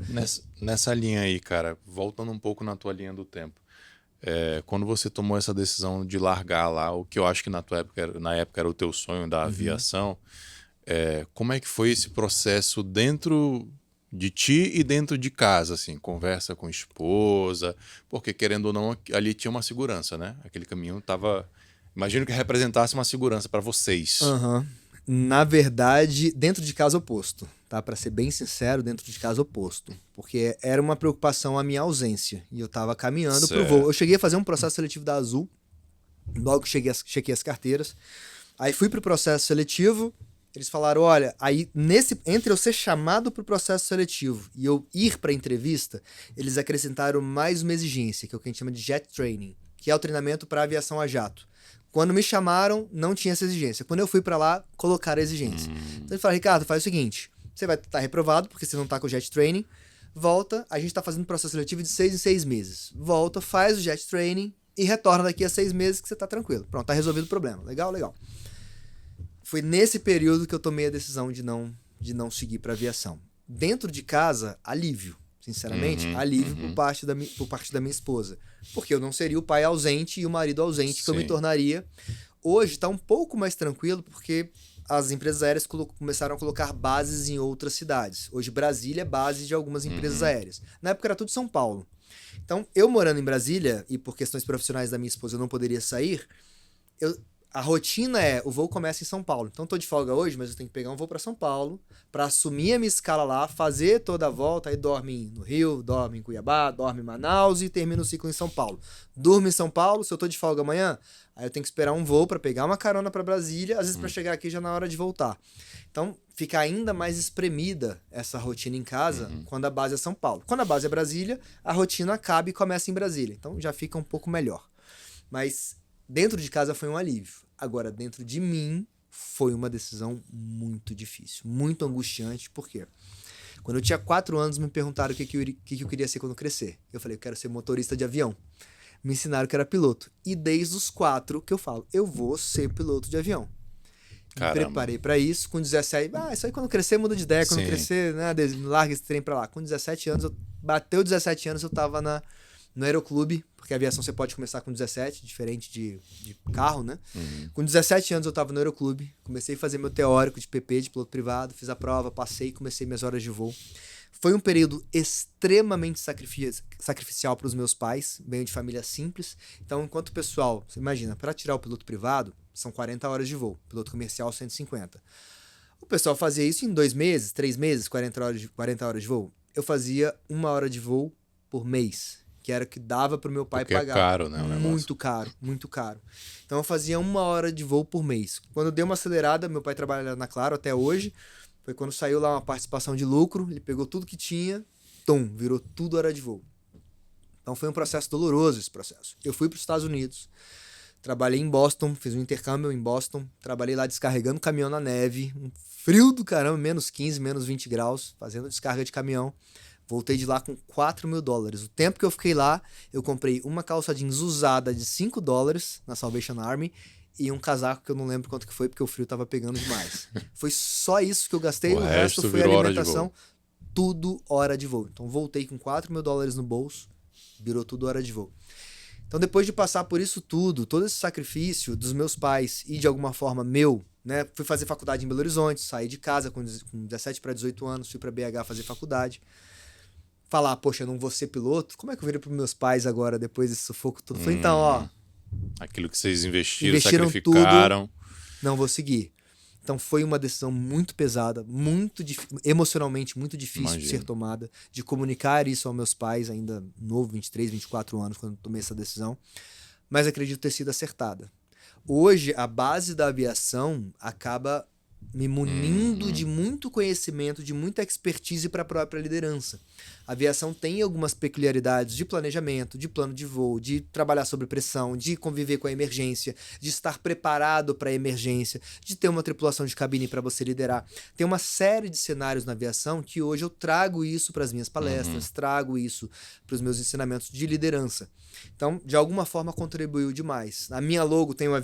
Nessa linha aí, cara, voltando um pouco na tua linha do tempo. Quando você tomou essa decisão de largar lá, o que eu acho que na época era o teu sonho da aviação, como é que foi esse processo dentro de ti e dentro de casa, assim, conversa com a esposa, porque querendo ou não, ali tinha uma segurança, né? Aquele caminho tava, imagino que representasse uma segurança para vocês. Uhum. Na verdade, dentro de casa oposto, tá? Para ser bem sincero, dentro de casa oposto, porque era uma preocupação a minha ausência e eu tava caminhando pro voo. Certo. Eu cheguei a fazer um processo seletivo da Azul, logo chequei as carteiras, aí fui pro processo seletivo, eles falaram, olha, aí entre eu ser chamado pro processo seletivo e eu ir pra entrevista, eles acrescentaram mais uma exigência, que é o que a gente chama de jet training, que é o treinamento para aviação a jato. Quando me chamaram, não tinha essa exigência. Quando eu fui pra lá, colocaram a exigência. Então ele falou, Ricardo, faz o seguinte, você vai estar reprovado, porque você não tá com o jet training, volta, a gente tá fazendo processo seletivo de 6 em 6 meses. Volta, faz o jet training e retorna daqui a 6 meses que você tá tranquilo. Pronto, tá resolvido o problema. Legal, legal. Foi nesse período que eu tomei a decisão de não seguir pra aviação. Dentro de casa, alívio. Sinceramente, alívio por parte da minha esposa. Porque eu não seria o pai ausente e o marido ausente que eu me Sim. tornaria. Hoje está um pouco mais tranquilo porque as empresas aéreas começaram a colocar bases em outras cidades. Hoje Brasília é base de algumas empresas aéreas. Na época era tudo São Paulo. Então, eu morando em Brasília, e por questões profissionais da minha esposa eu não poderia sair, a rotina o voo começa em São Paulo. Então, tô de folga hoje, mas eu tenho que pegar um voo para São Paulo, para assumir a minha escala lá, fazer toda a volta, aí dorme no Rio, dorme em Cuiabá, dorme em Manaus e termina o ciclo em São Paulo. Durmo em São Paulo, se eu tô de folga amanhã, aí eu tenho que esperar um voo para pegar uma carona para Brasília, às vezes para chegar aqui já na hora de voltar. Então, fica ainda mais espremida essa rotina em casa quando a base é São Paulo. Quando a base é Brasília, a rotina acaba e começa em Brasília. Então, já fica um pouco melhor. Mas dentro de casa foi um alívio. Agora, dentro de mim, foi uma decisão muito difícil, muito angustiante. Por quê? Quando eu tinha 4 anos, me perguntaram o que eu queria ser quando crescer. Eu falei, eu quero ser motorista de avião. Me ensinaram que era piloto. E desde os 4 que eu falo, eu vou ser piloto de avião. Me preparei para isso. Com 17, isso aí quando crescer muda de ideia. Quando crescer, né, larga esse trem pra lá. Com 17 anos, bateu 17 anos, eu tava no aeroclube, porque a aviação você pode começar com 17, diferente de carro, né? Com 17 anos eu tava no aeroclube, comecei a fazer meu teórico de PP, de piloto privado, fiz a prova, passei, comecei minhas horas de voo. Foi um período extremamente sacrificial para os meus pais, venho de família simples. Então, enquanto o pessoal, você imagina, para tirar o piloto privado, são 40 horas de voo, piloto comercial 150. O pessoal fazia isso em 2 meses, 3 meses, 40 horas de voo. Eu fazia 1 hora de voo por mês, que era o que dava pro meu pai porque pagar. É caro, né? Muito caro, muito caro. Então eu fazia 1 hora de voo por mês. Quando deu uma acelerada, meu pai trabalha na Claro até hoje, foi quando saiu lá uma participação de lucro, ele pegou tudo que tinha, virou tudo hora de voo. Então foi um processo doloroso esse processo. Eu fui para os Estados Unidos, trabalhei em Boston, fiz um intercâmbio em Boston, trabalhei lá descarregando caminhão na neve, um frio do caramba, menos 15, menos 20 graus, fazendo descarga de caminhão. Voltei de lá com $4.000. O tempo que eu fiquei lá, eu comprei uma calça jeans usada de $5 na Salvation Army e um casaco que eu não lembro quanto que foi, porque o frio tava pegando demais. Foi só isso que eu gastei, o resto foi alimentação, tudo hora de voo. Então voltei com $4.000 no bolso, virou tudo hora de voo. Então depois de passar por isso tudo, todo esse sacrifício dos meus pais e de alguma forma meu, né, fui fazer faculdade em Belo Horizonte, saí de casa com 17 para 18 anos, fui para BH fazer faculdade. Falar, poxa, eu não vou ser piloto, como é que eu virei pros meus pais agora, depois desse sufoco todo? Falei, então, ó... Aquilo que vocês investiram sacrificaram. Tudo, não vou seguir. Então foi uma decisão muito pesada, muito emocionalmente muito difícil de ser tomada, de comunicar isso aos meus pais, ainda novo, 23, 24 anos, quando tomei essa decisão. Mas acredito ter sido acertada. Hoje, a base da aviação acaba me munindo de muito conhecimento, de muita expertise para a própria liderança. A aviação tem algumas peculiaridades de planejamento, de plano de voo, de trabalhar sob pressão, de conviver com a emergência, de estar preparado para a emergência, de ter uma tripulação de cabine para você liderar. Tem uma série de cenários na aviação que hoje eu trago isso para as minhas palestras, trago isso para os meus ensinamentos de liderança. Então, de alguma forma, contribuiu demais. Na minha logo tem um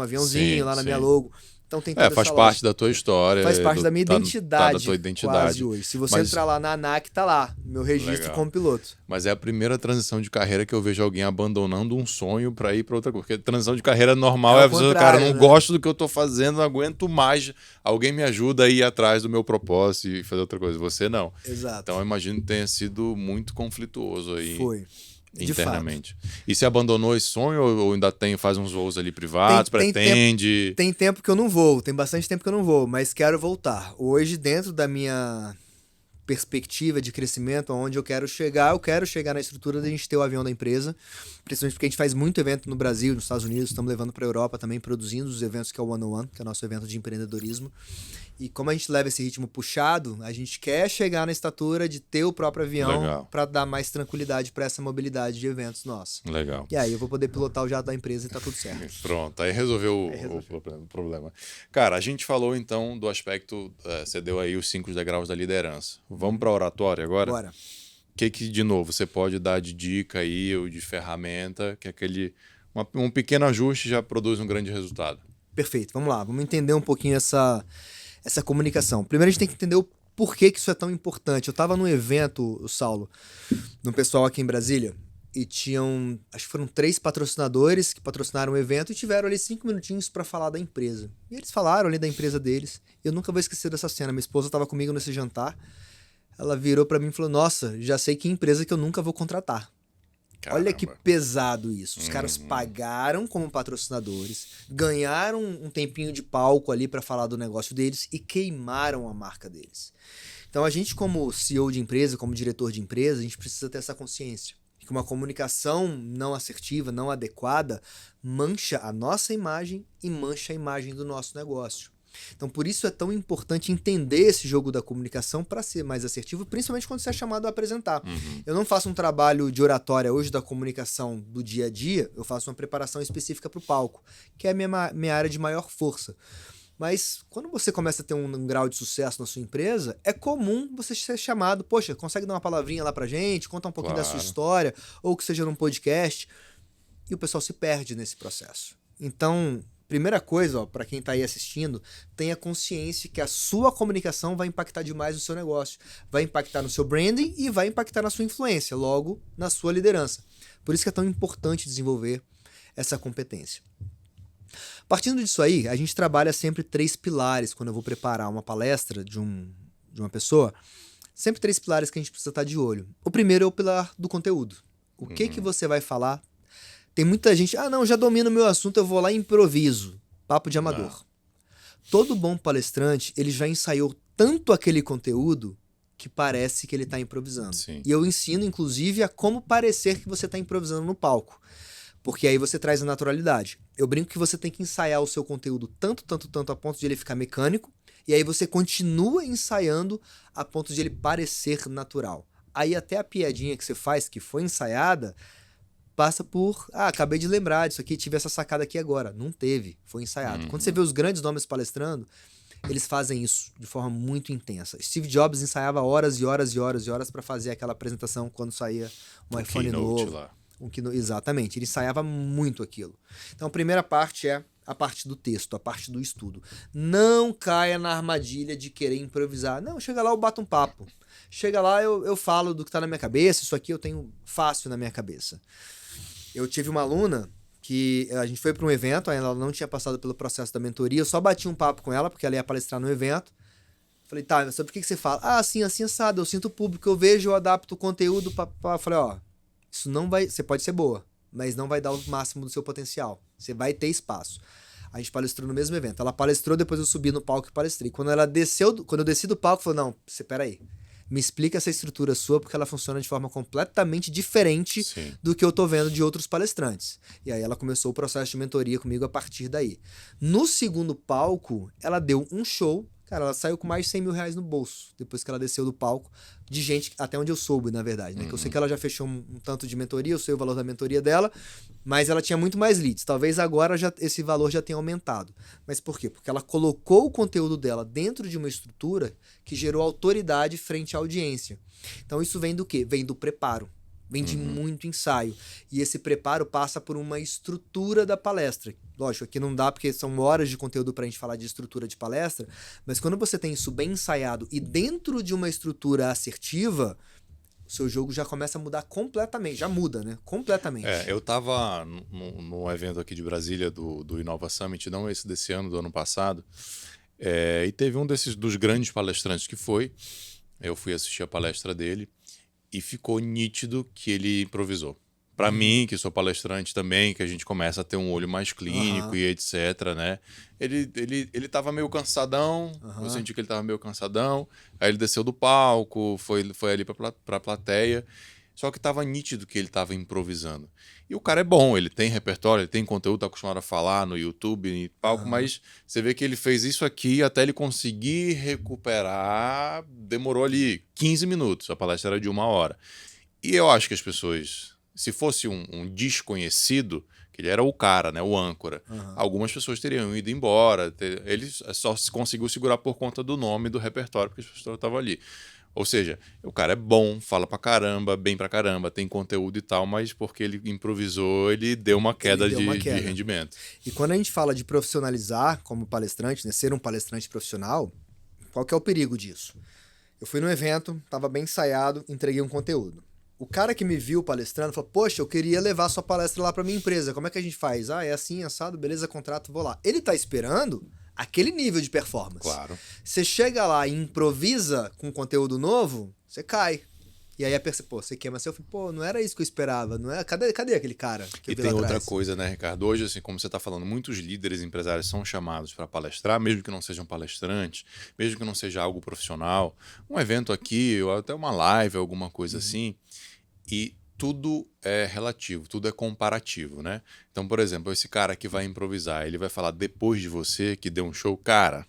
aviãozinho lá na minha logo. Então tem toda faz parte da tua história. Faz parte da minha identidade. Da tua identidade. Quase hoje. Se você entrar lá na ANAC, tá lá. Meu registro como piloto. Mas é a primeira transição de carreira que eu vejo alguém abandonando um sonho para ir para outra coisa. Porque transição de carreira normal a pessoa, cara, não gosto do que eu tô fazendo, não aguento mais. Alguém me ajuda a ir atrás do meu propósito e fazer outra coisa. Você não. Exato. Então eu imagino que tenha sido muito conflituoso aí. Foi. Internamente. E você abandonou esse sonho ou ainda faz uns voos ali privados, pretende? Tem tempo que eu não vou, tem bastante tempo que eu não vou, mas quero voltar. Hoje, dentro da minha perspectiva de crescimento, aonde eu quero chegar na estrutura da gente ter o avião da empresa, principalmente porque a gente faz muito evento no Brasil, nos Estados Unidos, estamos levando para a Europa também, produzindo os eventos que é o One on One, que é o nosso evento de empreendedorismo. E como a gente leva esse ritmo puxado, a gente quer chegar na estatura de ter o próprio avião para dar mais tranquilidade para essa mobilidade de eventos nossos. Legal. E aí eu vou poder pilotar o jato da empresa e tá tudo certo. Pronto, aí resolveu o problema. Cara, a gente falou então do aspecto, você deu aí os 5 degraus da liderança. Vamos para a oratória agora? Bora. O que de novo, você pode dar de dica aí ou de ferramenta que um pequeno ajuste já produz um grande resultado? Perfeito, vamos lá. Vamos entender um pouquinho essa comunicação. Primeiro a gente tem que entender o porquê que isso é tão importante. Eu estava num evento, Saulo, no pessoal aqui em Brasília, e tinham, acho que foram 3 patrocinadores que patrocinaram o evento e tiveram ali 5 minutinhos para falar da empresa. E eles falaram ali da empresa deles. Eu nunca vou esquecer dessa cena. Minha esposa estava comigo nesse jantar. Ela virou para mim e falou: nossa, já sei que empresa que eu nunca vou contratar. Olha que Caramba. pesado isso. Os caras pagaram como patrocinadores, ganharam um tempinho de palco ali para falar do negócio deles e queimaram a marca deles. Então a gente, como CEO de empresa, como diretor de empresa, a gente precisa ter essa consciência. Que uma comunicação não assertiva, não adequada, mancha a nossa imagem e mancha a imagem do nosso negócio. Então, por isso é tão importante entender esse jogo da comunicação para ser mais assertivo, principalmente quando você é chamado a apresentar. Eu não faço um trabalho de oratória hoje da comunicação do dia a dia, eu faço uma preparação específica para o palco, que é a minha área de maior força. Mas quando você começa a ter um grau de sucesso na sua empresa, é comum você ser chamado, poxa, consegue dar uma palavrinha lá pra gente, conta um pouquinho da sua história, ou que seja num podcast, e o pessoal se perde nesse processo. Então, primeira coisa, para quem tá aí assistindo, tenha consciência que a sua comunicação vai impactar demais no seu negócio, vai impactar no seu branding e vai impactar na sua influência, logo na sua liderança. Por isso que é tão importante desenvolver essa competência. Partindo disso aí, a gente trabalha sempre 3 pilares quando eu vou preparar uma palestra de uma pessoa. Sempre 3 pilares que a gente precisa estar de olho. O primeiro é o pilar do conteúdo. O que você vai falar? Tem muita gente, não, já domino o meu assunto, eu vou lá e improviso. Papo de amador. Não. Todo bom palestrante, ele já ensaiou tanto aquele conteúdo que parece que ele está improvisando. Sim. E eu ensino, inclusive, a como parecer que você está improvisando no palco. Porque aí você traz a naturalidade. Eu brinco que você tem que ensaiar o seu conteúdo tanto a ponto de ele ficar mecânico, e aí você continua ensaiando a ponto de ele parecer natural. Aí até a piadinha que você faz, que foi ensaiada, passa por, acabei de lembrar disso aqui, tive essa sacada aqui agora. Não teve, foi ensaiado. Quando você vê os grandes nomes palestrando, eles fazem isso de forma muito intensa. Steve Jobs ensaiava horas e horas e horas e horas para fazer aquela apresentação quando saía um iPhone novo. Lá. Exatamente, ele ensaiava muito aquilo. Então a primeira parte é a parte do texto, a parte do estudo. Não caia na armadilha de querer improvisar. Não, chega lá, eu bato um papo. Chega lá, eu falo do que tá na minha cabeça, isso aqui eu tenho fácil na minha cabeça. Eu tive uma aluna que a gente foi para um evento, ela não tinha passado pelo processo da mentoria, eu só bati um papo com ela, porque ela ia palestrar no evento. Falei, tá, sobre o que você fala? Assim, assado, eu sinto o público, eu vejo, eu adapto o conteúdo pra... Falei, isso não vai... Você pode ser boa, mas não vai dar o máximo do seu potencial. Você vai ter espaço. A gente palestrou no mesmo evento. Ela palestrou, depois eu subi no palco e palestrei. Quando eu desci do palco, eu falei, não, peraí. Me explica essa estrutura sua, porque ela funciona de forma completamente diferente do que eu tô vendo de outros palestrantes. E aí ela começou o processo de mentoria comigo a partir daí. No segundo palco, ela deu um show. Cara, ela saiu com mais de 100 mil reais no bolso, depois que ela desceu do palco, de gente, até onde eu soube, na verdade, né? Que eu sei que ela já fechou um tanto de mentoria, eu sei o valor da mentoria dela, mas ela tinha muito mais leads. Talvez agora esse valor já tenha aumentado. Mas por quê? Porque ela colocou o conteúdo dela dentro de uma estrutura que gerou autoridade frente à audiência. Então isso vem do quê? Vem do preparo. Vem de muito ensaio. E esse preparo passa por uma estrutura da palestra. Lógico, aqui não dá porque são horas de conteúdo pra gente falar de estrutura de palestra, mas quando você tem isso bem ensaiado e dentro de uma estrutura assertiva, o seu jogo já começa a mudar completamente. Já muda, né? Completamente. Eu tava no evento aqui de Brasília do Inova Summit, não esse desse ano, do ano passado, e teve um dos grandes palestrantes que foi. Eu fui assistir a palestra dele. E ficou nítido que ele improvisou. Para mim, que sou palestrante também, que a gente começa a ter um olho mais clínico e etc, né? Ele tava meio cansadão, eu senti que ele tava meio cansadão, aí ele desceu do palco, foi ali pra plateia, só que tava nítido que ele tava improvisando. E o cara é bom, ele tem repertório, ele tem conteúdo, tá acostumado a falar no YouTube, em palco, mas você vê que ele fez isso aqui até ele conseguir recuperar, demorou ali 15 minutos, a palestra era de 1 hora. E eu acho que as pessoas, se fosse um desconhecido, que ele era o cara, né, o âncora, algumas pessoas teriam ido embora, ele só conseguiu segurar por conta do nome do repertório, porque as pessoas estavam ali. Ou seja, o cara é bom, fala pra caramba, bem pra caramba, tem conteúdo e tal, mas porque ele improvisou, ele deu uma queda de rendimento. E quando a gente fala de profissionalizar como palestrante, né, ser um palestrante profissional, qual que é o perigo disso? Eu fui no evento, tava bem ensaiado, entreguei um conteúdo. O cara que me viu palestrando falou, poxa, eu queria levar sua palestra lá pra minha empresa, como é que a gente faz? É assim, assado, beleza, contrato, vou lá. Ele tá esperando aquele nível de performance. Claro. Você chega lá e improvisa com conteúdo novo, você cai. E aí pô, você queima seu filme. Pô, não era isso que eu esperava. Não é? Cadê aquele cara que eu E vi tem lá outra atrás? coisa, né, Ricardo? Hoje, assim, como você está falando, muitos líderes empresários são chamados para palestrar, mesmo que não sejam palestrantes, mesmo que não seja algo profissional, um evento aqui, ou até uma live, alguma coisa assim, e tudo é relativo, tudo é comparativo, né? Então, por exemplo, esse cara que vai improvisar, ele vai falar depois de você, que deu um show, cara.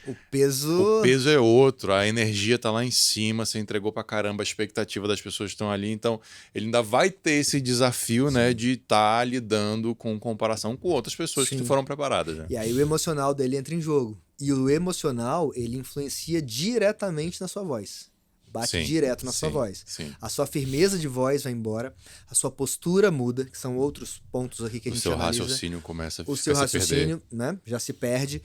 O O peso. peso é outro, a energia tá lá em cima, você entregou pra caramba, a expectativa das pessoas estão ali, então ele ainda vai ter esse desafio, né, Sim. de estar lidando com comparação com outras pessoas que não Sim. foram preparadas, né? E aí o emocional dele entra em jogo. E o emocional, ele influencia diretamente na sua voz. Bate Sim, direto na sua sim, voz. sim. A sua firmeza de voz vai embora, a sua postura muda, que são outros pontos aqui que a O gente seu analisa. raciocínio começa O a seu se perder. raciocínio, né, já se perde.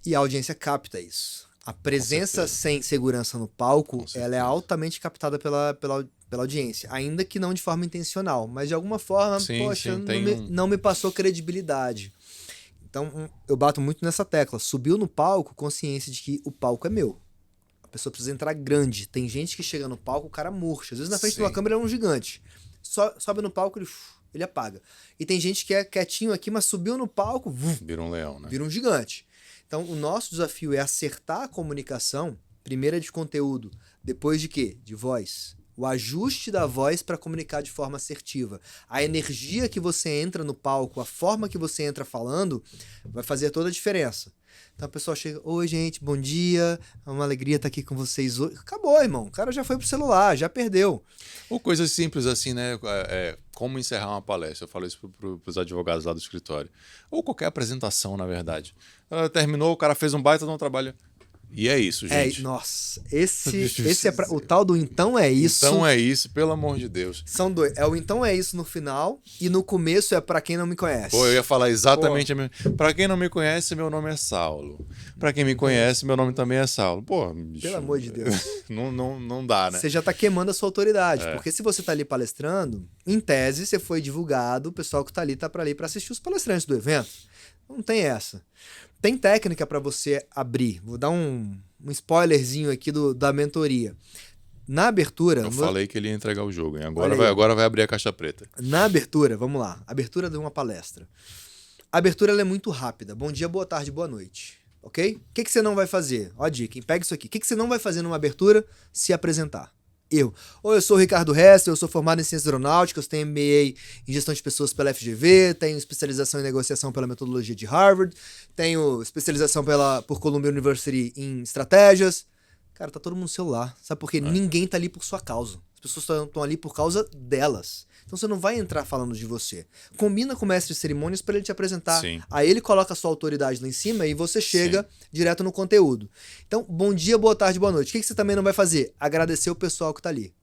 E a audiência capta isso. A presença certeza. sem segurança no palco, Com ela é certeza. altamente captada pela audiência. Ainda que não de forma intencional. Mas de alguma forma, Sim, poxa, sim, tem um... não me passou credibilidade. Então, eu bato muito nessa tecla. Subiu no palco, consciência de que o palco é meu. A pessoa precisa entrar grande. Tem gente que chega no palco, o cara murcha. Às vezes na frente de uma Sim. câmera é um gigante. Sobe no palco, ele apaga. E tem gente que é quietinho aqui, mas subiu no palco, Vira um leão, né? vira um gigante. Então, o nosso desafio é acertar a comunicação, primeiro é de conteúdo, depois de quê? De voz. O ajuste da voz para comunicar de forma assertiva. A energia que você entra no palco, a forma que você entra falando, vai fazer toda a diferença. Então a pessoa chega, oi gente, bom dia, é uma alegria estar aqui com vocês hoje. Acabou, irmão, o cara já foi pro celular, já perdeu. Ou coisas simples assim, né? Como encerrar uma palestra. Eu falo isso pros advogados lá do escritório. Ou qualquer apresentação, na verdade. Terminou, o cara fez um baita de um trabalho. E é isso, gente. Nossa, esse é o tal do então é isso. Então é isso, pelo amor de Deus. São dois. É o então é isso no final e no começo é pra quem não me conhece. Pô, eu ia falar exatamente a mesma. Pra quem não me conhece, meu nome é Saulo. Pra quem me conhece, meu nome também é Saulo. Pô, bicho, Pelo amor de Deus. não dá, né? Você já tá queimando a sua autoridade. É. Porque se você tá ali palestrando, em tese você foi divulgado, o pessoal que tá ali pra assistir os palestrantes do evento. Não tem essa. Tem técnica pra você abrir. Vou dar um spoilerzinho aqui da mentoria. Na abertura. Eu falei que ele ia entregar o jogo, hein? Olha aí. Agora vai abrir a caixa preta. Na abertura, vamos lá. Abertura de uma palestra. A abertura ela é muito rápida. Bom dia, boa tarde, boa noite. Ok? O que você não vai fazer? Ó a dica, hein? Pega isso aqui. O que você não vai fazer numa abertura? Se apresentar. Eu sou o Ricardo Hester, eu sou formado em Ciências Aeronáuticas, tenho MBA em Gestão de Pessoas pela FGV, tenho especialização em Negociação pela Metodologia de Harvard, tenho especialização por Columbia University em Estratégias. Cara, tá todo mundo no celular. Sabe por quê? Ninguém tá ali por sua causa. As pessoas estão ali por causa delas. Então você não vai entrar falando de você. Combina com o mestre de cerimônias para ele te apresentar. Sim. Aí ele coloca a sua autoridade lá em cima e você chega Sim. direto no conteúdo. Então, bom dia, boa tarde, boa noite. O que você também não vai fazer? Agradecer o pessoal que tá ali.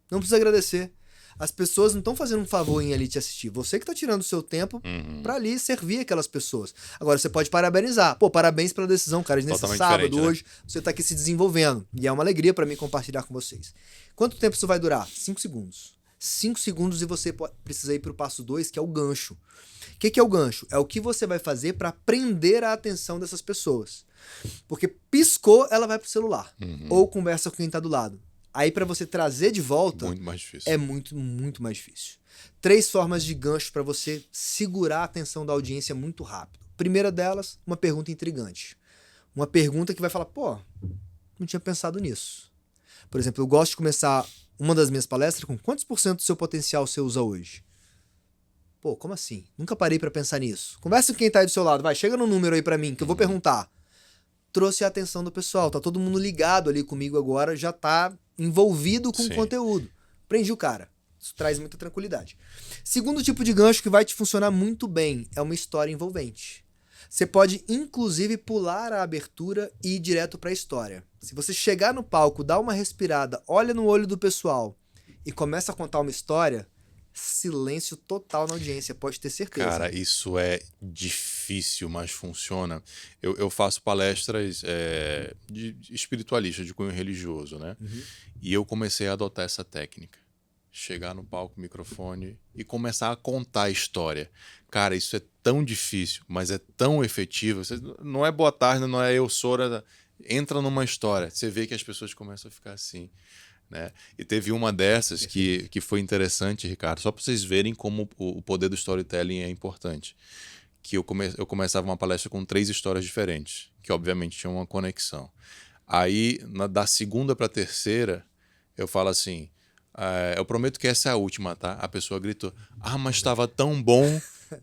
Não precisa agradecer. As pessoas não estão fazendo um favor em ali te assistir. Você que tá tirando o seu tempo pra ali servir aquelas pessoas. Agora, você pode parabenizar. Pô, parabéns pela decisão, cara. Nesse Totalmente sábado, diferente, hoje, você tá aqui se desenvolvendo. E é uma alegria pra mim compartilhar com vocês. Quanto tempo isso vai durar? 5 segundos. 5 segundos e você precisa ir pro passo 2, que é o gancho. O que é o gancho? É o que você vai fazer pra prender a atenção dessas pessoas. Porque piscou, ela vai pro celular. Ou conversa com quem tá do lado. Aí pra você trazer de volta Muito mais difícil. é muito, muito mais difícil. 3 formas de gancho pra você segurar a atenção da audiência muito rápido. Primeira delas, uma pergunta intrigante. Uma pergunta que vai falar, pô, não tinha pensado nisso. Por exemplo, eu gosto de começar uma das minhas palestras com quantos por cento do seu potencial você usa hoje? Pô, como assim? Nunca parei pra pensar nisso. Conversa com quem tá aí do seu lado, vai, chega no número aí pra mim, que eu vou perguntar. Trouxe a atenção do pessoal, tá todo mundo ligado ali comigo agora, já tá envolvido com o conteúdo. Prendi o cara. Isso traz muita tranquilidade. Segundo tipo de gancho que vai te funcionar muito bem é uma história envolvente. Você pode, inclusive, pular a abertura e ir direto para a história. Se você chegar no palco, dá uma respirada, olha no olho do pessoal e começa a contar uma história, silêncio total na audiência, pode ter certeza. Cara, isso é difícil, mas funciona. Eu faço palestras de espiritualista, de cunho religioso, né? E eu comecei a adotar essa técnica. Chegar no palco, microfone e começar a contar a história. Cara, isso é tão difícil, mas é tão efetivo. Não é boa tarde, não é eu sou. Entra numa história. Você vê que as pessoas começam a ficar assim. né? E teve uma dessas que foi interessante, Ricardo, só para vocês verem como o poder do storytelling é importante. Que eu começava uma palestra com 3 histórias diferentes, que obviamente tinham uma conexão. Aí, da segunda para a terceira, eu falo assim, eu prometo que essa é a última, tá? A pessoa gritou, mas estava tão bom.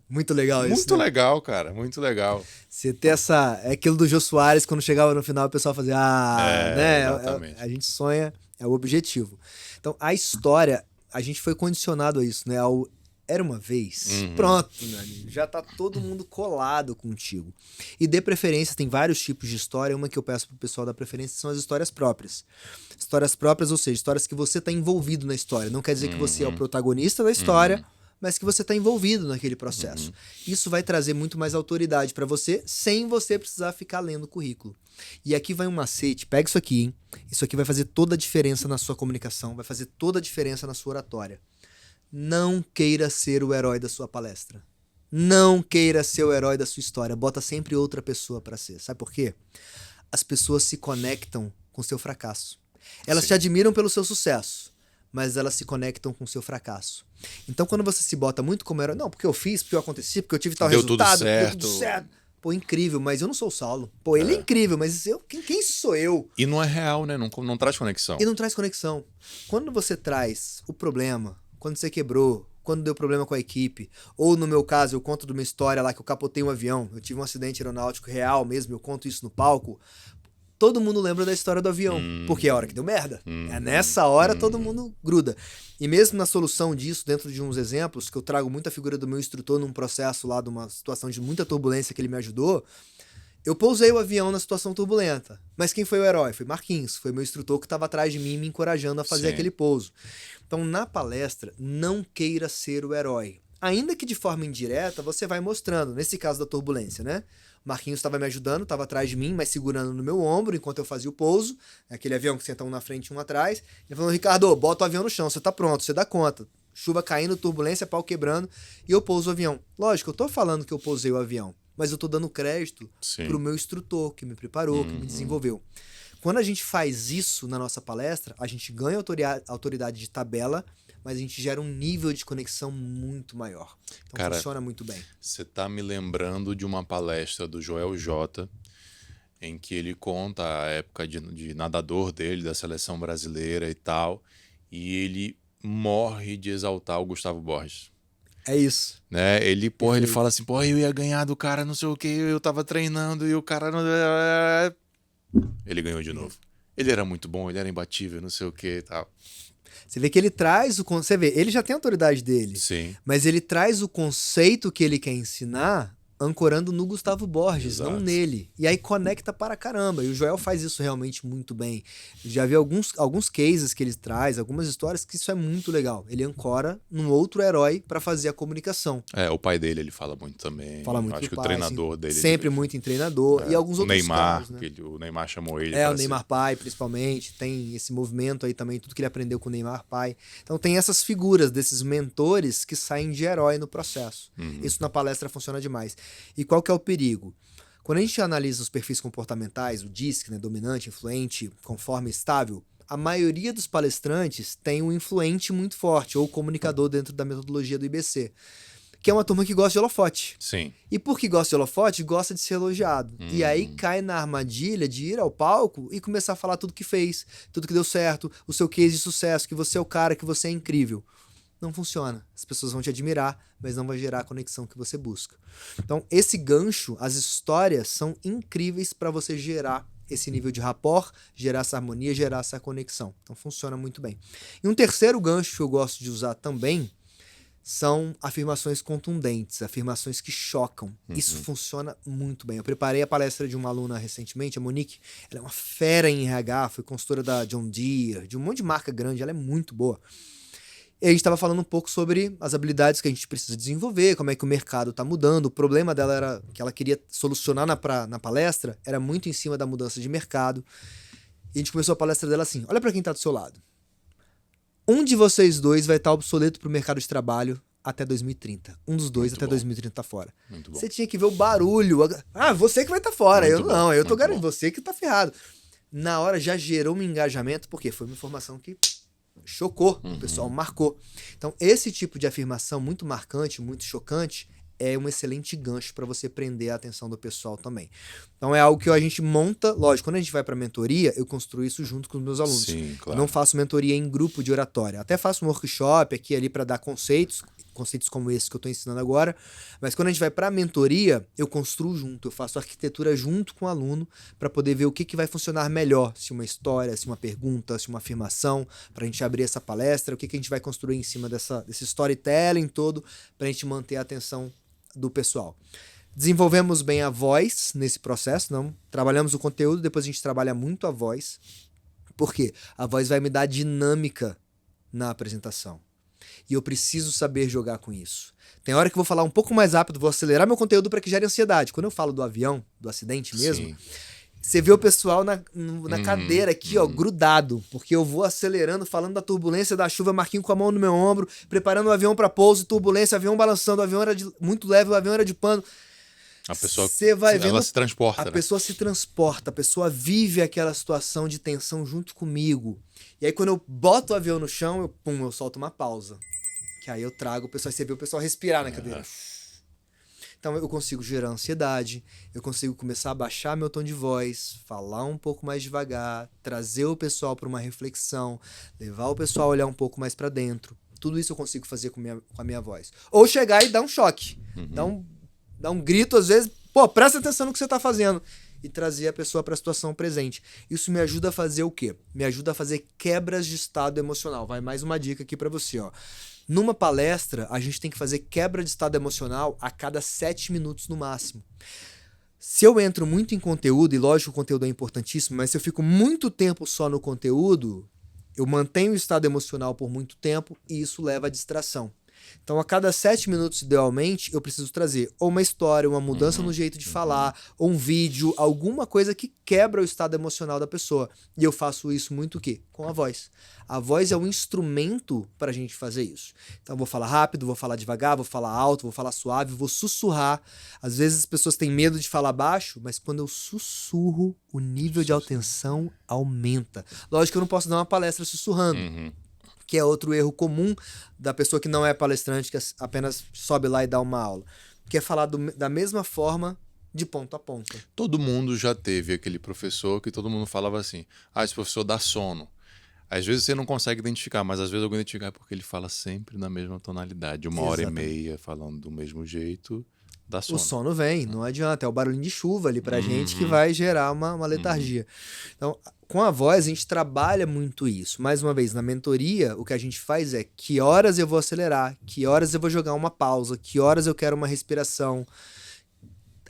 Muito legal isso, Muito né? legal, cara, muito legal. Você ter essa... É aquilo do Jô Soares, quando chegava no final, o pessoal fazia... né? Exatamente. A gente sonha, é o objetivo. Então, a história, a gente foi condicionado a isso, né? Era uma vez. Pronto, meu amigo. Já tá todo mundo colado contigo. E dê preferência, tem vários tipos de história. Uma que eu peço pro pessoal dar preferência são as histórias próprias. Histórias próprias, ou seja, histórias que você tá envolvido na história. Não quer dizer que você é o protagonista da história, mas que você tá envolvido naquele processo. Isso vai trazer muito mais autoridade para você, sem você precisar ficar lendo o currículo. E aqui vai um macete, pega isso aqui, hein? Isso aqui vai fazer toda a diferença na sua comunicação, vai fazer toda a diferença na sua oratória. Não queira ser o herói da sua palestra. Não queira ser o herói da sua história. Bota sempre outra pessoa para ser. Sabe por quê? As pessoas se conectam com o seu fracasso. Elas te admiram pelo seu sucesso, mas elas se conectam com o seu fracasso. Então, quando você se bota muito como herói, não, porque eu fiz, porque eu aconteci, porque eu tive tal resultado, deu tudo certo. Pô, incrível, mas eu não sou o Saulo. Pô, ele é incrível, mas quem sou eu? E não é real, né? Não traz conexão. E não traz conexão. Quando você traz o problema, quando você quebrou, quando deu problema com a equipe, ou no meu caso, eu conto de uma história lá que eu capotei um avião, eu tive um acidente aeronáutico real mesmo, eu conto isso no palco, todo mundo lembra da história do avião, porque é a hora que deu merda. É nessa hora todo mundo gruda. E mesmo na solução disso, dentro de uns exemplos, que eu trago muita figura do meu instrutor num processo lá, de uma situação de muita turbulência que ele me ajudou, eu pousei o avião na situação turbulenta. Mas quem foi o herói? Foi Marquinhos, foi meu instrutor que estava atrás de mim, me encorajando a fazer aquele pouso. Então, na palestra, não queira ser o herói. Ainda que de forma indireta, você vai mostrando. Nesse caso da turbulência, né? Marquinhos estava me ajudando, estava atrás de mim, mas segurando no meu ombro enquanto eu fazia o pouso. Aquele avião que senta um na frente e um atrás. Ele falou, Ricardo, bota o avião no chão, você tá pronto, você dá conta. Chuva caindo, turbulência, pau quebrando, e eu pouso o avião. Lógico, eu tô falando que eu pousei o avião, mas eu tô dando crédito pro meu instrutor, que me preparou, que me desenvolveu. Quando a gente faz isso na nossa palestra, a gente ganha autoridade de tabela, mas a gente gera um nível de conexão muito maior. Então, cara, funciona muito bem. Você tá me lembrando de uma palestra do Joel J, em que ele conta a época de nadador dele, da seleção brasileira e tal, e ele morre de exaltar o Gustavo Borges. É isso. Né? Ele fala assim, eu ia ganhar do cara, não sei o que, eu tava treinando e o cara não... Ele ganhou de novo. Ele era muito bom, ele era imbatível, não sei o que e tal. Você vê que ele traz o... Você vê, ele já tem a autoridade dele. Sim. Mas ele traz o conceito que ele quer ensinar ancorando no Gustavo Borges, Exato. não nele. E aí conecta para caramba. E o Joel faz isso realmente muito bem. Já vi alguns cases que ele traz, algumas histórias que isso é muito legal. Ele ancora num outro herói para fazer a comunicação. O pai dele, ele fala muito também. Fala muito. Acho que pai, o treinador dele... Sempre muito em treinador. E alguns outros Neymar, casos, né? O Neymar chamou ele. O Neymar pai, principalmente. Tem esse movimento aí também, tudo que ele aprendeu com o Neymar pai. Então tem essas figuras desses mentores que saem de herói no processo. Isso na palestra funciona demais. E qual que é o perigo? Quando a gente analisa os perfis comportamentais, o DISC, né, dominante, influente, conforme, estável, a maioria dos palestrantes tem um influente muito forte, ou comunicador dentro da metodologia do IBC, que é uma turma que gosta de holofote. Sim. E porque gosta de holofote, gosta de ser elogiado. E aí cai na armadilha de ir ao palco e começar a falar tudo que fez, tudo que deu certo, o seu case de sucesso, que você é o cara, que você é incrível. Não funciona. As pessoas vão te admirar, mas não vai gerar a conexão que você busca. Então, esse gancho, as histórias são incríveis para você gerar esse nível de rapport, gerar essa harmonia, gerar essa conexão. Então, funciona muito bem. E um terceiro gancho que eu gosto de usar também são afirmações contundentes, afirmações que chocam. Isso funciona muito bem. Eu preparei a palestra de uma aluna recentemente, a Monique. Ela é uma fera em RH, foi consultora da John Deere, de um monte de marca grande, ela é muito boa. E a gente estava falando um pouco sobre as habilidades que a gente precisa desenvolver, como é que o mercado está mudando. O problema dela era que ela queria solucionar na palestra, era muito em cima da mudança de mercado. E a gente começou a palestra dela assim, olha para quem está do seu lado. Um de vocês dois vai estar obsoleto para o mercado de trabalho até 2030. Um dos dois até 2030 tá fora. Muito bom. Você tinha que ver o barulho. Você que vai estar fora. Eu não, eu tô garantindo, você que tá ferrado. Na hora já gerou um engajamento, porque foi uma informação que chocou, o pessoal marcou. Então, esse tipo de afirmação muito marcante, muito chocante, é um excelente gancho para você prender a atenção do pessoal também. Então, é algo que a gente monta, lógico, quando a gente vai para mentoria, eu construo isso junto com os meus alunos. Sim, claro. Eu não faço mentoria em grupo de oratória. Até faço um workshop aqui ali para dar conceitos como esse que eu estou ensinando agora, mas quando a gente vai para a mentoria, eu construo junto, eu faço arquitetura junto com o aluno para poder ver o que vai funcionar melhor, se uma história, se uma pergunta, se uma afirmação, para a gente abrir essa palestra, o que a gente vai construir em cima desse storytelling todo, para a gente manter a atenção do pessoal. Desenvolvemos bem a voz nesse processo, não? Trabalhamos o conteúdo, depois a gente trabalha muito a voz, porque a voz vai me dar dinâmica na apresentação. E eu preciso saber jogar com isso. Tem hora que eu vou falar um pouco mais rápido, vou acelerar meu conteúdo para que gere ansiedade. Quando eu falo do avião, do acidente mesmo, Sim. você vê o pessoal na cadeira aqui, ó, grudado, porque eu vou acelerando, falando da turbulência da chuva, Marquinho com a mão no meu ombro, preparando o avião para pouso, turbulência, avião balançando, o avião era muito leve, o avião era de pano. A pessoa, Você vai vendo, ela se transporta, a pessoa se transporta, a pessoa vive aquela situação de tensão junto comigo. E aí quando eu boto o avião no chão, eu solto uma pausa. Que aí eu trago o pessoal, você vê o pessoal respirar na cadeira. Então eu consigo gerar ansiedade, eu consigo começar a baixar meu tom de voz, falar um pouco mais devagar, trazer o pessoal para uma reflexão, levar o pessoal a olhar um pouco mais para dentro. Tudo isso eu consigo fazer com a minha voz. Ou chegar e dar um choque, dar um grito às vezes, pô, presta atenção no que você tá fazendo. E trazer a pessoa para a situação presente. Isso me ajuda a fazer o quê? Me ajuda a fazer quebras de estado emocional. Vai mais uma dica aqui para você, ó. Numa palestra, a gente tem que fazer quebra de estado emocional a cada 7 minutos no máximo. Se eu entro muito em conteúdo, e lógico o conteúdo é importantíssimo, mas se eu fico muito tempo só no conteúdo, eu mantenho o estado emocional por muito tempo e isso leva à distração. Então, a cada 7 minutos, idealmente, eu preciso trazer ou uma história, uma mudança no jeito de falar, ou um vídeo, alguma coisa que quebra o estado emocional da pessoa. E eu faço isso muito o quê? Com a voz. A voz é um instrumento para a gente fazer isso. Então, eu vou falar rápido, vou falar devagar, vou falar alto, vou falar suave, vou sussurrar. Às vezes as pessoas têm medo de falar baixo, mas quando eu sussurro, o nível de atenção aumenta. Lógico que eu não posso dar uma palestra sussurrando. Que é outro erro comum da pessoa que não é palestrante, que apenas sobe lá e dá uma aula. Que é falar da mesma forma de ponta a ponta. Todo mundo já teve aquele professor que todo mundo falava assim, esse professor dá sono. Às vezes você não consegue identificar, mas às vezes alguém identifica porque ele fala sempre na mesma tonalidade. Uma hora e meia falando do mesmo jeito, dá sono. O sono vem, não adianta. É o barulhinho de chuva ali pra gente que vai gerar uma letargia. Então, com a voz, a gente trabalha muito isso. Mais uma vez, na mentoria, o que a gente faz é que horas eu vou acelerar, que horas eu vou jogar uma pausa, que horas eu quero uma respiração.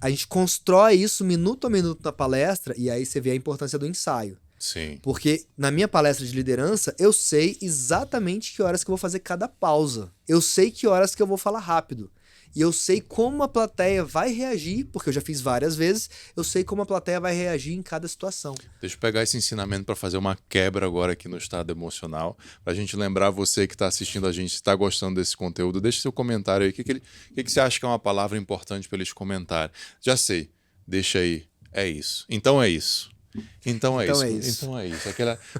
A gente constrói isso minuto a minuto na palestra e aí você vê a importância do ensaio. Sim. Porque na minha palestra de liderança, eu sei exatamente que horas que eu vou fazer cada pausa. Eu sei que horas que eu vou falar rápido. E eu sei como a plateia vai reagir, porque eu já fiz várias vezes, eu sei como a plateia vai reagir em cada situação. Deixa eu pegar esse ensinamento para fazer uma quebra agora aqui no estado emocional, para a gente lembrar você que está assistindo a gente, se está gostando desse conteúdo, deixa seu comentário aí, o que você acha que é uma palavra importante para eles comentarem? Já sei, deixa aí, é isso. Então é isso. Então é isso.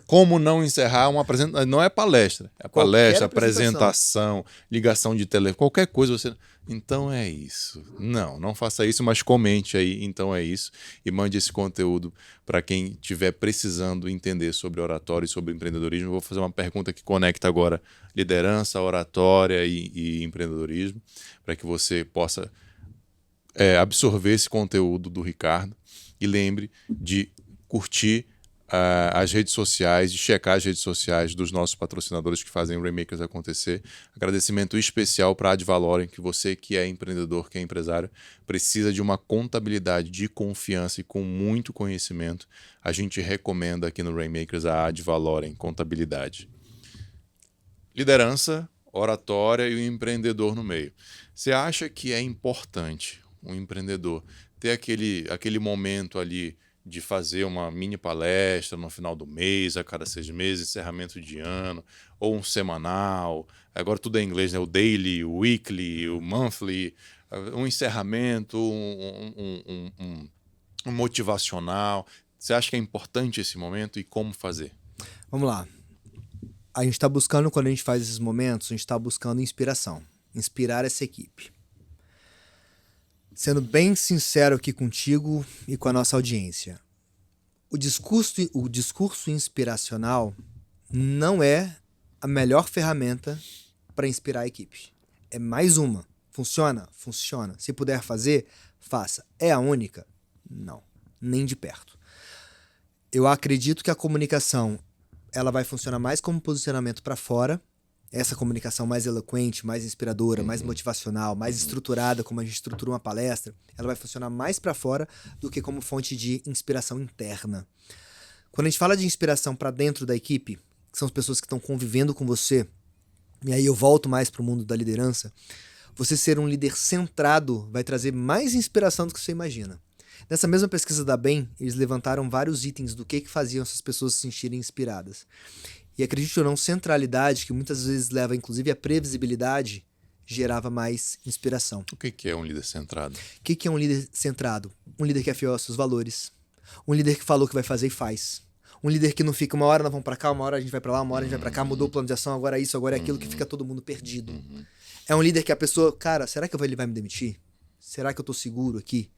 Como não encerrar uma apresentação? Não é palestra. É palestra, apresentação, ligação de telefone, qualquer coisa você. Então é isso. Não faça isso, mas comente aí. Então é isso. E mande esse conteúdo para quem estiver precisando entender sobre oratória e sobre empreendedorismo. Eu vou fazer uma pergunta que conecta agora liderança, oratória e empreendedorismo, para que você possa absorver esse conteúdo do Ricardo. E lembre de curtir as redes sociais, de checar as redes sociais dos nossos patrocinadores que fazem o Rainmakers acontecer. Agradecimento especial para a Ad Valorem, que você que é empreendedor, que é empresário, precisa de uma contabilidade de confiança e com muito conhecimento. A gente recomenda aqui no Rainmakers a Ad Valorem, contabilidade. Liderança, oratória e o empreendedor no meio. Você acha que é importante um empreendedor ter aquele momento ali de fazer uma mini palestra no final do mês, a cada 6 meses, encerramento de ano, ou um semanal, agora tudo é em inglês, né? O daily, o weekly, o monthly, um encerramento, um motivacional. Você acha que é importante esse momento e como fazer? Vamos lá. A gente está buscando, quando a gente faz esses momentos, a gente está buscando inspiração. Inspirar essa equipe. Sendo bem sincero aqui contigo e com a nossa audiência. O discurso inspiracional não é a melhor ferramenta para inspirar a equipe. É mais uma. Funciona? Funciona. Se puder fazer, faça. É a única? Não. Nem de perto. Eu acredito que a comunicação ela vai funcionar mais como posicionamento para fora. Essa comunicação mais eloquente, mais inspiradora, mais motivacional, mais estruturada, como a gente estrutura uma palestra, ela vai funcionar mais para fora do que como fonte de inspiração interna. Quando a gente fala de inspiração para dentro da equipe, que são as pessoas que estão convivendo com você, e aí eu volto mais para o mundo da liderança, você ser um líder centrado vai trazer mais inspiração do que você imagina. Nessa mesma pesquisa da BEM, eles levantaram vários itens do que faziam essas pessoas se sentirem inspiradas. E acredite ou não, centralidade, que muitas vezes leva inclusive à previsibilidade, gerava mais inspiração. O que é um líder centrado? O que é um líder centrado? Um líder que é fiel aos seus valores. Um líder que falou que vai fazer e faz. Um líder que não fica uma hora nós vamos pra cá, uma hora a gente vai pra lá, uma hora a gente vai pra cá, mudou o plano de ação, agora é isso, agora é aquilo, que fica todo mundo perdido. É um líder que a pessoa, cara, será que ele vai me demitir? Será que eu tô seguro aqui?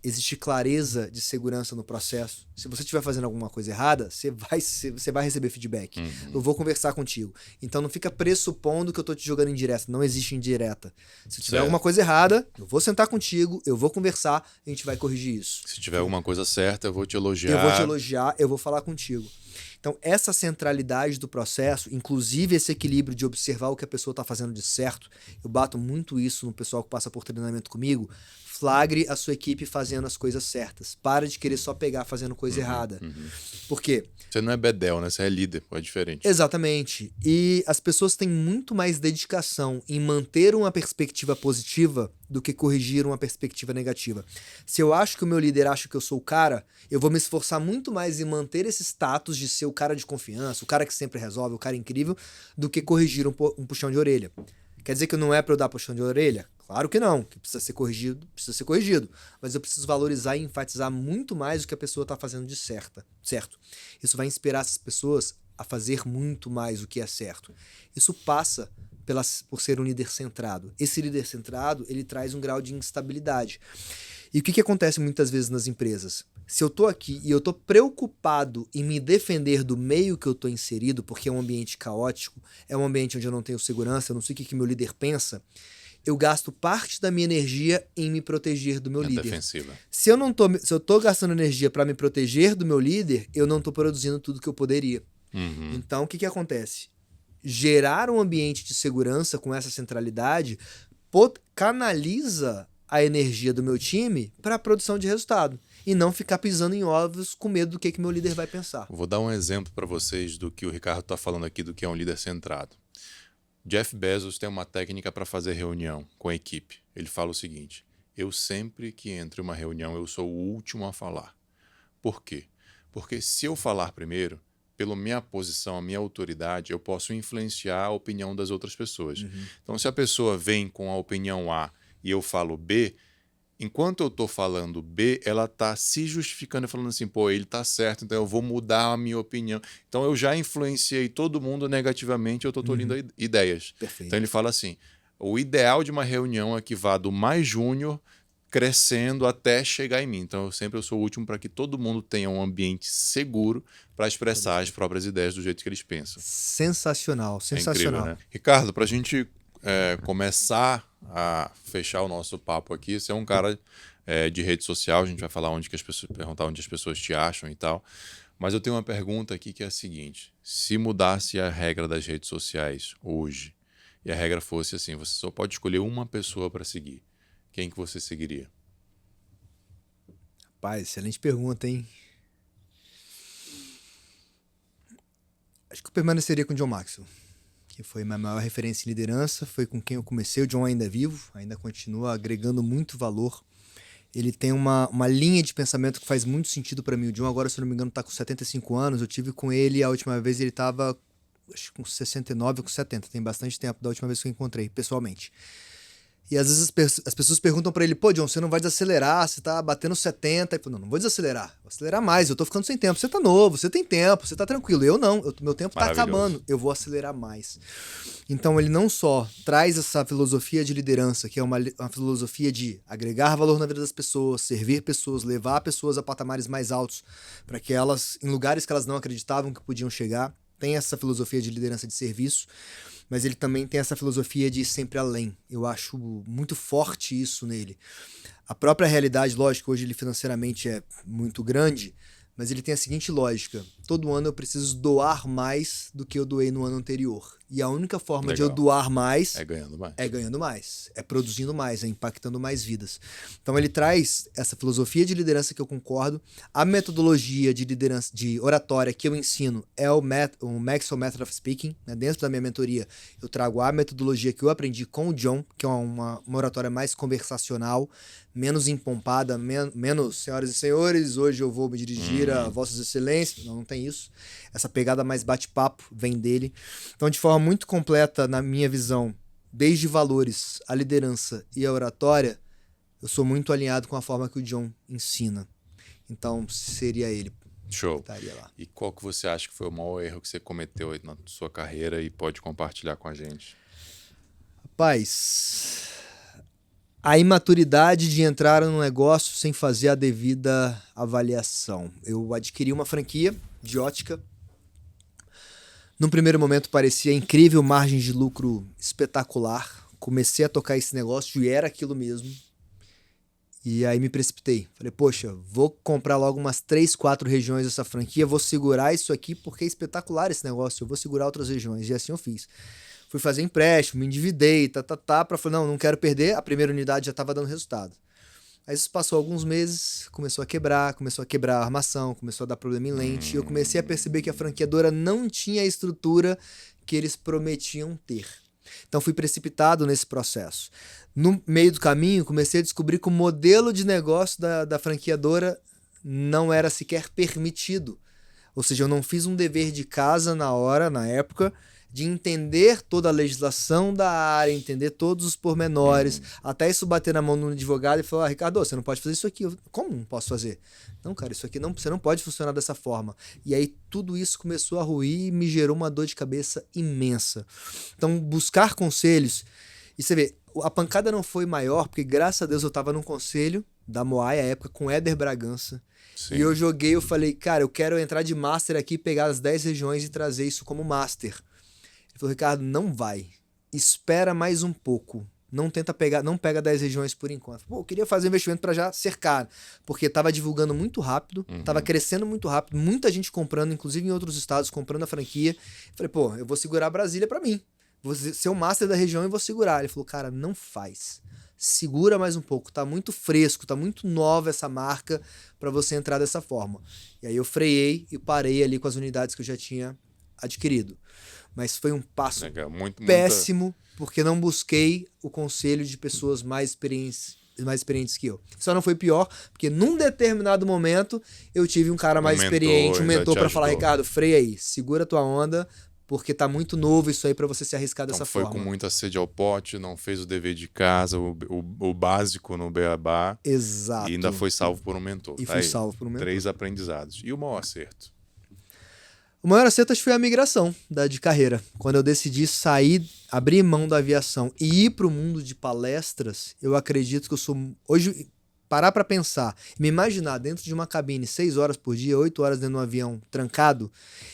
Existe clareza de segurança no processo. Se você estiver fazendo alguma coisa errada, você vai receber feedback. Eu vou conversar contigo. Então não fica pressupondo que eu tô te jogando indireta. Não existe indireta. Se tiver alguma coisa errada, eu vou sentar contigo, eu vou conversar, a gente vai corrigir isso. Se tiver alguma coisa certa, eu vou te elogiar. Eu vou te elogiar, eu vou falar contigo. Então, essa centralidade do processo, inclusive esse equilíbrio de observar o que a pessoa está fazendo de certo, eu bato muito isso no pessoal que passa por treinamento comigo. Flagre a sua equipe fazendo as coisas certas. Para de querer só pegar fazendo coisa errada. Por quê? Você não é bedel, né? Você é líder, é diferente. Exatamente. E as pessoas têm muito mais dedicação em manter uma perspectiva positiva do que corrigir uma perspectiva negativa. Se eu acho que o meu líder acha que eu sou o cara, eu vou me esforçar muito mais em manter esse status de ser o cara de confiança, o cara que sempre resolve, o cara incrível, do que corrigir um puxão de orelha. Quer dizer que não é para eu dar puxão de orelha? Claro que não, que precisa ser corrigido. Mas eu preciso valorizar e enfatizar muito mais o que a pessoa está fazendo de certo. Isso vai inspirar essas pessoas a fazer muito mais o que é certo. Isso passa por ser um líder centrado. Esse líder centrado, ele traz um grau de instabilidade. E o que acontece muitas vezes nas empresas? Se eu tô aqui e eu tô preocupado em me defender do meio que eu tô inserido, porque é um ambiente caótico, é um ambiente onde eu não tenho segurança, eu não sei o que meu líder pensa, eu gasto parte da minha energia em me proteger do meu líder. Defensiva. Se eu tô gastando energia para me proteger do meu líder, eu não tô produzindo tudo que eu poderia. Então, o que acontece? Gerar um ambiente de segurança com essa centralidade canaliza a energia do meu time para a produção de resultado. E não ficar pisando em ovos com medo do que meu líder vai pensar. Vou dar um exemplo para vocês do que o Ricardo está falando aqui, do que é um líder centrado. Jeff Bezos tem uma técnica para fazer reunião com a equipe. Ele fala o seguinte: eu sempre que entro em uma reunião, eu sou o último a falar. Por quê? Porque se eu falar primeiro, pela minha posição, a minha autoridade, eu posso influenciar a opinião das outras pessoas. Então, se a pessoa vem com a opinião A e eu falo B, enquanto eu estou falando B, ela está se justificando e falando assim, pô, ele está certo, então eu vou mudar a minha opinião. Então eu já influenciei todo mundo negativamente, eu estou tolhindo ideias. Perfeito. Então ele fala assim, o ideal de uma reunião é que vá do mais júnior crescendo até chegar em mim. Então eu sou o último para que todo mundo tenha um ambiente seguro para expressar as próprias ideias do jeito que eles pensam. Sensacional, sensacional. É incrível, né? Ricardo, para a gente começar a fechar o nosso papo aqui, você é um cara de rede social, a gente vai falar perguntar onde as pessoas te acham e tal, mas eu tenho uma pergunta aqui que é a seguinte: se mudasse a regra das redes sociais hoje, e a regra fosse assim, você só pode escolher uma pessoa para seguir, quem que você seguiria? Rapaz, excelente pergunta, hein? Acho que eu permaneceria com o John Maxwell, que foi minha maior referência em liderança, foi com quem eu comecei. O John ainda é vivo, ainda continua agregando muito valor. Ele tem uma linha de pensamento que faz muito sentido para mim. O John agora, se eu não me engano, está com 75 anos. Eu tive com ele a última vez, ele estava acho com 69 ou com 70. Tem bastante tempo da última vez que eu encontrei, pessoalmente. E às vezes as pessoas perguntam pra ele, pô, John, você não vai desacelerar, você tá batendo 70. E, pô, não vou desacelerar, vou acelerar mais, eu tô ficando sem tempo. Você tá novo, você tem tempo, você tá tranquilo. Eu não, meu tempo tá acabando, eu vou acelerar mais. Então ele não só traz essa filosofia de liderança, que é uma filosofia de agregar valor na vida das pessoas, servir pessoas, levar pessoas a patamares mais altos, para que elas, em lugares que elas não acreditavam que podiam chegar, tem essa filosofia de liderança de serviço, mas ele também tem essa filosofia de ir sempre além. Eu acho muito forte isso nele. A própria realidade, lógico, hoje ele financeiramente é muito grande, mas ele tem a seguinte lógica: todo ano eu preciso doar mais do que eu doei no ano anterior. E a única forma de eu doar mais é ganhando mais. É ganhando mais, é produzindo mais, é impactando mais vidas. Então ele traz essa filosofia de liderança que eu concordo. A metodologia de liderança, de oratória que eu ensino é o Maxwell Method of Speaking, né? Dentro da minha mentoria eu trago a metodologia que eu aprendi com o John, que é uma oratória mais conversacional, menos empompada, menos senhoras e senhores, hoje eu vou me dirigir a vossas excelências. Não tem isso. Essa pegada mais bate-papo vem dele. Então, de forma muito completa, na minha visão, desde valores, a liderança e a oratória, eu sou muito alinhado com a forma que o John ensina. Então, seria ele. Show. Estaria lá. E qual que você acha que foi o maior erro que você cometeu aí na sua carreira e pode compartilhar com a gente? Rapaz, a imaturidade de entrar no negócio sem fazer a devida avaliação. Eu adquiri uma franquia de ótica. Num primeiro momento parecia incrível, margem de lucro espetacular. Comecei a tocar esse negócio e era aquilo mesmo. E aí me precipitei. Falei, poxa, vou comprar logo umas 3, 4 regiões dessa franquia, vou segurar isso aqui porque é espetacular esse negócio, eu vou segurar outras regiões. E assim eu fiz. Fui fazer empréstimo, me endividei, pra falar, não quero perder. A primeira unidade já estava dando resultado. Aí isso passou alguns meses, começou a quebrar a armação, começou a dar problema em lente. E eu comecei a perceber que a franqueadora não tinha a estrutura que eles prometiam ter. Então fui precipitado nesse processo. No meio do caminho, comecei a descobrir que o modelo de negócio da franqueadora não era sequer permitido. Ou seja, eu não fiz um dever de casa na época, de entender toda a legislação da área, entender todos os pormenores, até isso bater na mão do advogado e falar, Ricardo, você não pode fazer isso aqui. Como não posso fazer? Não, cara, isso aqui você não pode funcionar dessa forma. E aí tudo isso começou a ruir e me gerou uma dor de cabeça imensa. Então, buscar conselhos, e você vê, a pancada não foi maior, porque graças a Deus eu estava num conselho da Moai, à época, com Éder Bragança. Sim. E eu falei, cara, eu quero entrar de master aqui, pegar as 10 regiões e trazer isso como master. Ele falou, Ricardo, não vai. Espera mais um pouco. Não pega 10 regiões por enquanto. Pô, eu queria fazer um investimento para já cercar, porque estava divulgando muito rápido, estava crescendo muito rápido, muita gente comprando, inclusive em outros estados, comprando a franquia. Falei, pô, eu vou segurar Brasília para mim. Vou ser o master da região e vou segurar. Ele falou, cara, não faz. Segura mais um pouco, tá muito fresco, tá muito nova essa marca para você entrar dessa forma. E aí eu freiei e parei ali com as unidades que eu já tinha adquirido. Mas foi um passo péssimo, porque não busquei o conselho de pessoas mais experientes que eu. Só não foi pior, porque num determinado momento eu tive um cara mais experiente, um mentor para falar, Ricardo, freia aí, segura tua onda, porque tá muito novo isso aí para você se arriscar dessa forma. Foi com muita sede ao pote, não fez o dever de casa, o básico no beabá. Exato. E ainda foi salvo por um mentor. E fui salvo por um mentor. 3 aprendizados. E o maior acerto? O maior acerto foi a migração de carreira. Quando eu decidi sair, abrir mão da aviação e ir para o mundo de palestras, eu acredito que eu sou... Hoje, parar para pensar, me imaginar dentro de uma cabine 6 horas por dia, 8 horas dentro de um avião trancado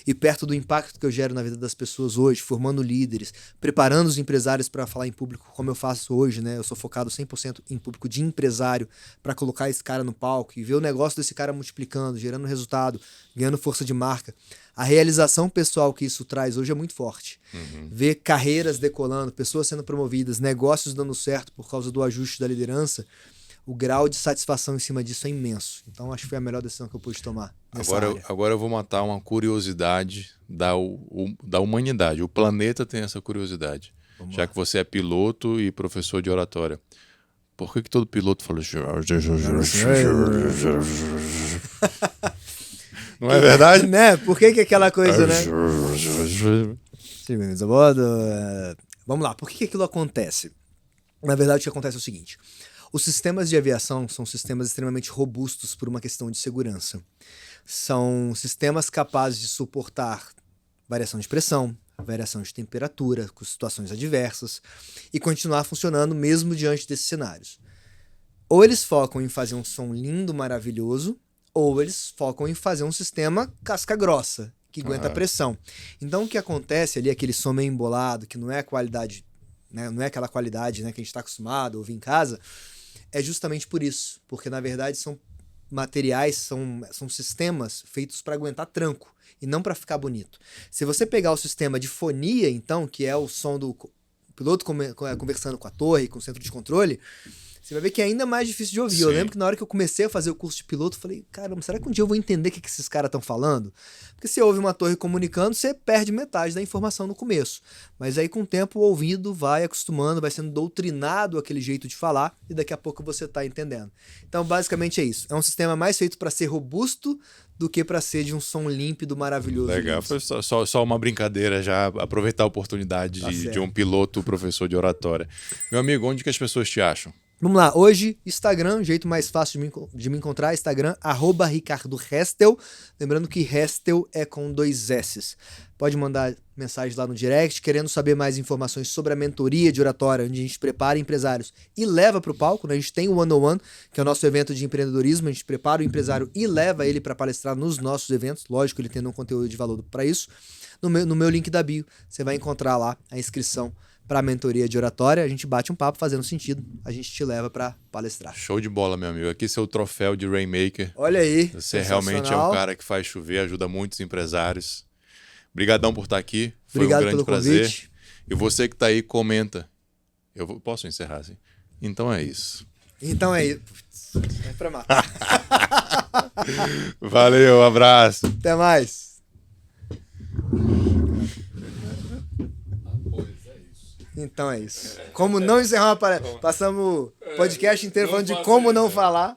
e perto do impacto que eu gero na vida das pessoas hoje, formando líderes, preparando os empresários para falar em público como eu faço hoje, né? Eu sou focado 100% em público de empresário para colocar esse cara no palco e ver o negócio desse cara multiplicando, gerando resultado, ganhando força de marca. A realização pessoal que isso traz hoje é muito forte. Ver carreiras decolando, pessoas sendo promovidas, negócios dando certo por causa do ajuste da liderança, o grau de satisfação em cima disso é imenso. Então acho que foi a melhor decisão que eu pude tomar nessa área. Agora eu vou matar uma curiosidade da humanidade. O planeta tem essa curiosidade. Já que você é piloto e professor de oratória. Por que todo piloto fala... Não é verdade? Né? Por que aquela coisa, né? Sim, bem-vindos a bordo. Vamos lá, por que aquilo acontece? Na verdade, o que acontece é o seguinte. Os sistemas de aviação são sistemas extremamente robustos por uma questão de segurança. São sistemas capazes de suportar variação de pressão, variação de temperatura, com situações adversas, e continuar funcionando mesmo diante desses cenários. Ou eles focam em fazer um som lindo, maravilhoso, ou eles focam em fazer um sistema casca grossa, que aguenta a pressão. Então o que acontece ali, aquele som meio embolado, que não é a qualidade, né, não é aquela qualidade, né, que a gente está acostumado a ouvir em casa, é justamente por isso, porque na verdade são materiais, são sistemas feitos para aguentar tranco e não para ficar bonito. Se você pegar o sistema de fonia, então, que é o som do piloto conversando com a torre, com o centro de controle, você vai ver que é ainda mais difícil de ouvir. Sim. Eu lembro que na hora que eu comecei a fazer o curso de piloto, eu falei, caramba, será que um dia eu vou entender o que esses caras estão falando? Porque se ouve uma torre comunicando, você perde metade da informação no começo. Mas aí com o tempo o ouvido vai acostumando, vai sendo doutrinado aquele jeito de falar e daqui a pouco você está entendendo. Então basicamente é isso. É um sistema mais feito para ser robusto do que para ser de um som límpido, maravilhoso. Legal, foi só uma brincadeira, já aproveitar a oportunidade de um piloto professor de oratória. Meu amigo, onde que as pessoas te acham? Vamos lá, hoje, Instagram, o jeito mais fácil de me encontrar, Instagram, @RicardoRestel. Lembrando que Restel é com 2 S's. Pode mandar mensagem lá no direct, querendo saber mais informações sobre a mentoria de oratória, onde a gente prepara empresários e leva para o palco, né? A gente tem o One on One, que é o nosso evento de empreendedorismo, a gente prepara o empresário e leva ele para palestrar nos nossos eventos, lógico, ele tendo um conteúdo de valor para isso. No meu link da bio, você vai encontrar lá a inscrição para a mentoria de oratória, a gente bate um papo fazendo sentido, a gente te leva para palestrar. Show de bola, meu amigo. Aqui seu troféu de Rainmaker. Olha aí. Você realmente é um cara que faz chover, ajuda muitos empresários. Obrigadão por estar aqui. Foi Obrigado um grande pelo prazer. Convite. E você que está aí, comenta. Posso encerrar assim? Então é isso. Então é isso. É para matar. Valeu, abraço. Até mais. Então é isso. Como não encerrar uma palestra. Passamos o podcast inteiro falando de como não falar.